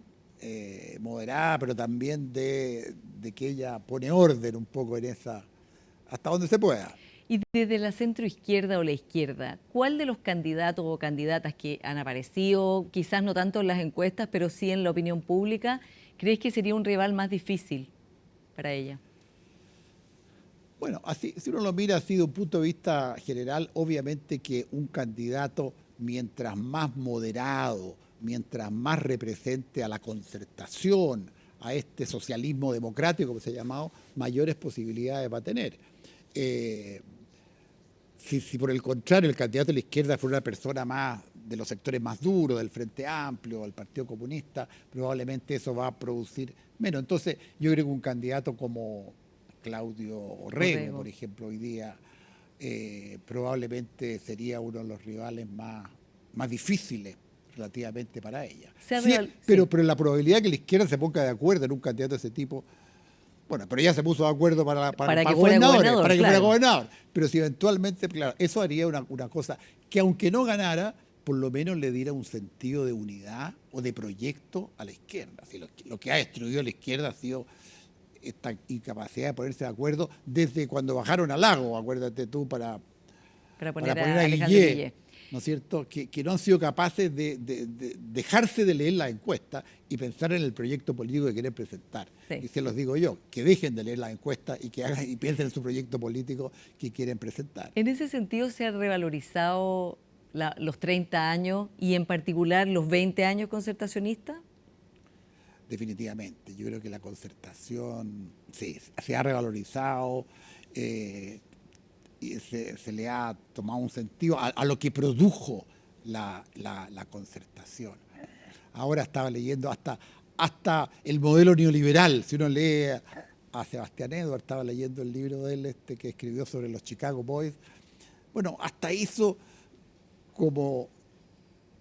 S6: moderada, pero también de que ella pone orden un poco en esa, hasta donde se pueda.
S1: Y desde la centroizquierda o la izquierda, ¿cuál de los candidatos o candidatas que han aparecido, quizás no tanto en las encuestas, pero sí en la opinión pública, crees que sería un rival más difícil para ella?
S6: Bueno, así, si uno lo mira así de un punto de vista general, obviamente que un candidato, mientras más moderado, mientras más represente a la concertación, a este socialismo democrático, como se ha llamado, mayores posibilidades va a tener. Si por el contrario el candidato de la izquierda fuera una persona más de los sectores más duros, del Frente Amplio, del Partido Comunista, probablemente eso va a producir menos. Entonces, yo creo que un candidato como Claudio Orrego, por ejemplo, hoy día, probablemente sería uno de los rivales más difíciles relativamente para ella. Pero la probabilidad de que la izquierda se ponga de acuerdo en un candidato de ese tipo, bueno, pero ella se puso de acuerdo para
S1: que fuera gobernador.
S6: Pero si eventualmente, claro, eso haría una cosa que aunque no ganara, por lo menos le diera un sentido de unidad o de proyecto a la izquierda. Así, lo que ha destruido a la izquierda ha sido esta incapacidad de ponerse de acuerdo desde cuando bajaron al lago, acuérdate tú, para
S1: poner
S6: a
S1: Alejandro
S6: Guillé, ¿no es cierto? Que no han sido capaces de dejarse de leer la encuesta y pensar en el proyecto político que quieren presentar.
S1: Sí.
S6: Y se los digo yo, que dejen de leer la encuesta y que hagan y piensen en su proyecto político que quieren presentar.
S1: En ese sentido, ¿se ha revalorizado los 30 años y en particular los 20 años concertacionistas?
S6: Definitivamente. Yo creo que la concertación sí, se ha revalorizado, y se le ha tomado un sentido a lo que produjo la concertación. Ahora estaba leyendo hasta el modelo neoliberal. Si uno lee a Sebastián Edwards, estaba leyendo el libro de él que escribió sobre los Chicago Boys. Bueno, hasta eso como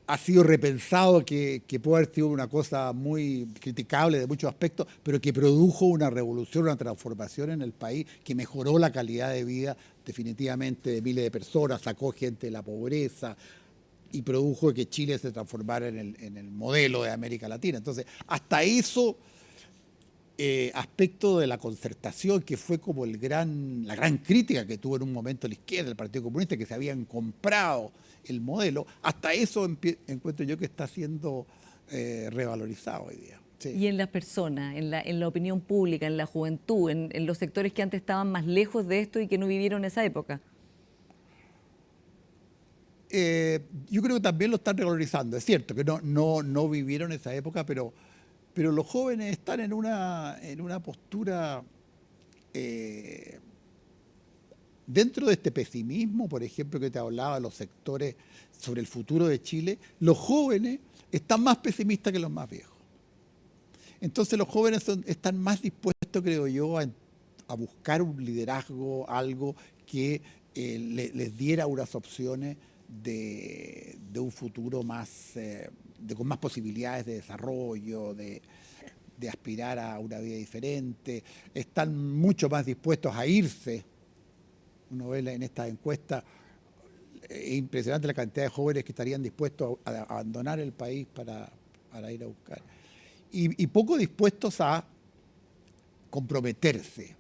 S6: ha sido repensado, que puede haber sido una cosa muy criticable de muchos aspectos, pero que produjo una revolución, una transformación en el país, que mejoró la calidad de vida definitivamente de miles de personas, sacó gente de la pobreza y produjo que Chile se transformara en el modelo de América Latina. Entonces, hasta eso aspecto de la concertación, que fue como la gran crítica que tuvo en un momento la izquierda, el Partido Comunista, que se habían comprado el modelo, hasta eso encuentro yo que está siendo revalorizado hoy día. Sí.
S1: Y en las personas, en la opinión pública, en la juventud, en los sectores que antes estaban más lejos de esto y que no vivieron esa época.
S6: Yo creo que también lo están revalorizando. Es cierto que no vivieron esa época, pero los jóvenes están en una postura dentro de este pesimismo, por ejemplo, que te hablaba de los sectores sobre el futuro de Chile. Los jóvenes están más pesimistas que los más viejos. Entonces los jóvenes están más dispuestos, creo yo, a buscar un liderazgo, algo que les diera unas opciones de un futuro más con más posibilidades de desarrollo, de aspirar a una vida diferente. Están mucho más dispuestos a irse. Uno ve en esta encuesta, es impresionante la cantidad de jóvenes que estarían dispuestos a abandonar el país para ir a buscar. Y poco dispuestos a comprometerse.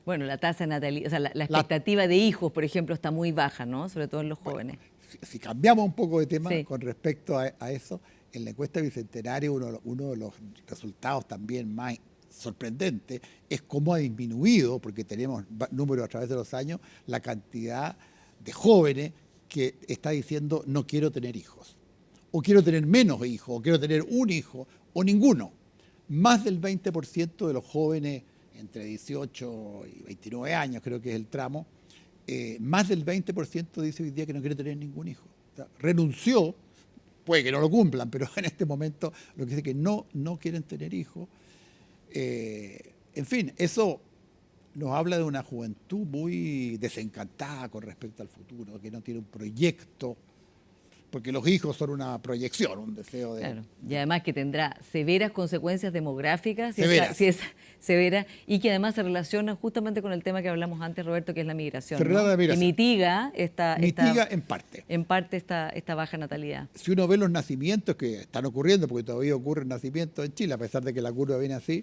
S1: Bueno, la tasa de natalidad, o sea, la expectativa de hijos, por ejemplo, está muy baja, ¿no? Sobre todo en los jóvenes.
S6: Si cambiamos un poco de tema
S1: sí.
S6: con respecto a eso, en la encuesta bicentenaria uno de los resultados también más sorprendentes es cómo ha disminuido, porque tenemos números a través de los años, la cantidad de jóvenes que está diciendo no quiero tener hijos, o quiero tener menos hijos, o quiero tener un hijo, o ninguno. Más del 20% de los jóvenes entre 18 y 29 años, creo que es el tramo, más del 20% dice hoy día que no quiere tener ningún hijo. O sea, renunció, puede que no lo cumplan, pero en este momento lo que dice que no quieren tener hijos. En fin, eso nos habla de una juventud muy desencantada con respecto al futuro, que no tiene un proyecto, porque los hijos son una proyección, un deseo de...
S1: Claro, y además que tendrá severas consecuencias demográficas,
S6: Severas.
S1: si es severa, y que además se relaciona justamente con el tema que hablamos antes, Roberto, que es la migración.
S6: Se relata la migración.
S1: Que mitiga
S6: en parte.
S1: esta baja natalidad.
S6: Si uno ve los nacimientos que están ocurriendo, porque todavía ocurren nacimientos en Chile, a pesar de que la curva viene así,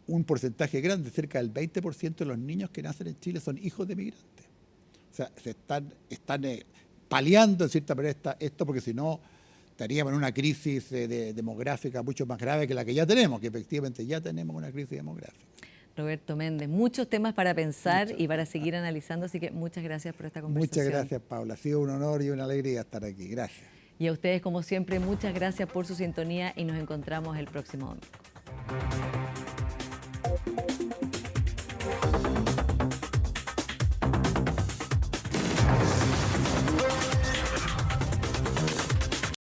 S6: un porcentaje grande, cerca del 20% de los niños que nacen en Chile son hijos de migrantes. O sea, se están paliando en cierta manera esto, porque si no estaríamos en una crisis demográfica mucho más grave que la que ya tenemos, que efectivamente ya tenemos una crisis demográfica.
S1: Roberto Méndez, muchos temas para pensar y para seguir analizando, así que muchas gracias por esta conversación.
S6: Muchas gracias, Paula. Ha sido un honor y una alegría estar aquí. Gracias.
S1: Y a ustedes, como siempre, muchas gracias por su sintonía y nos encontramos el próximo domingo.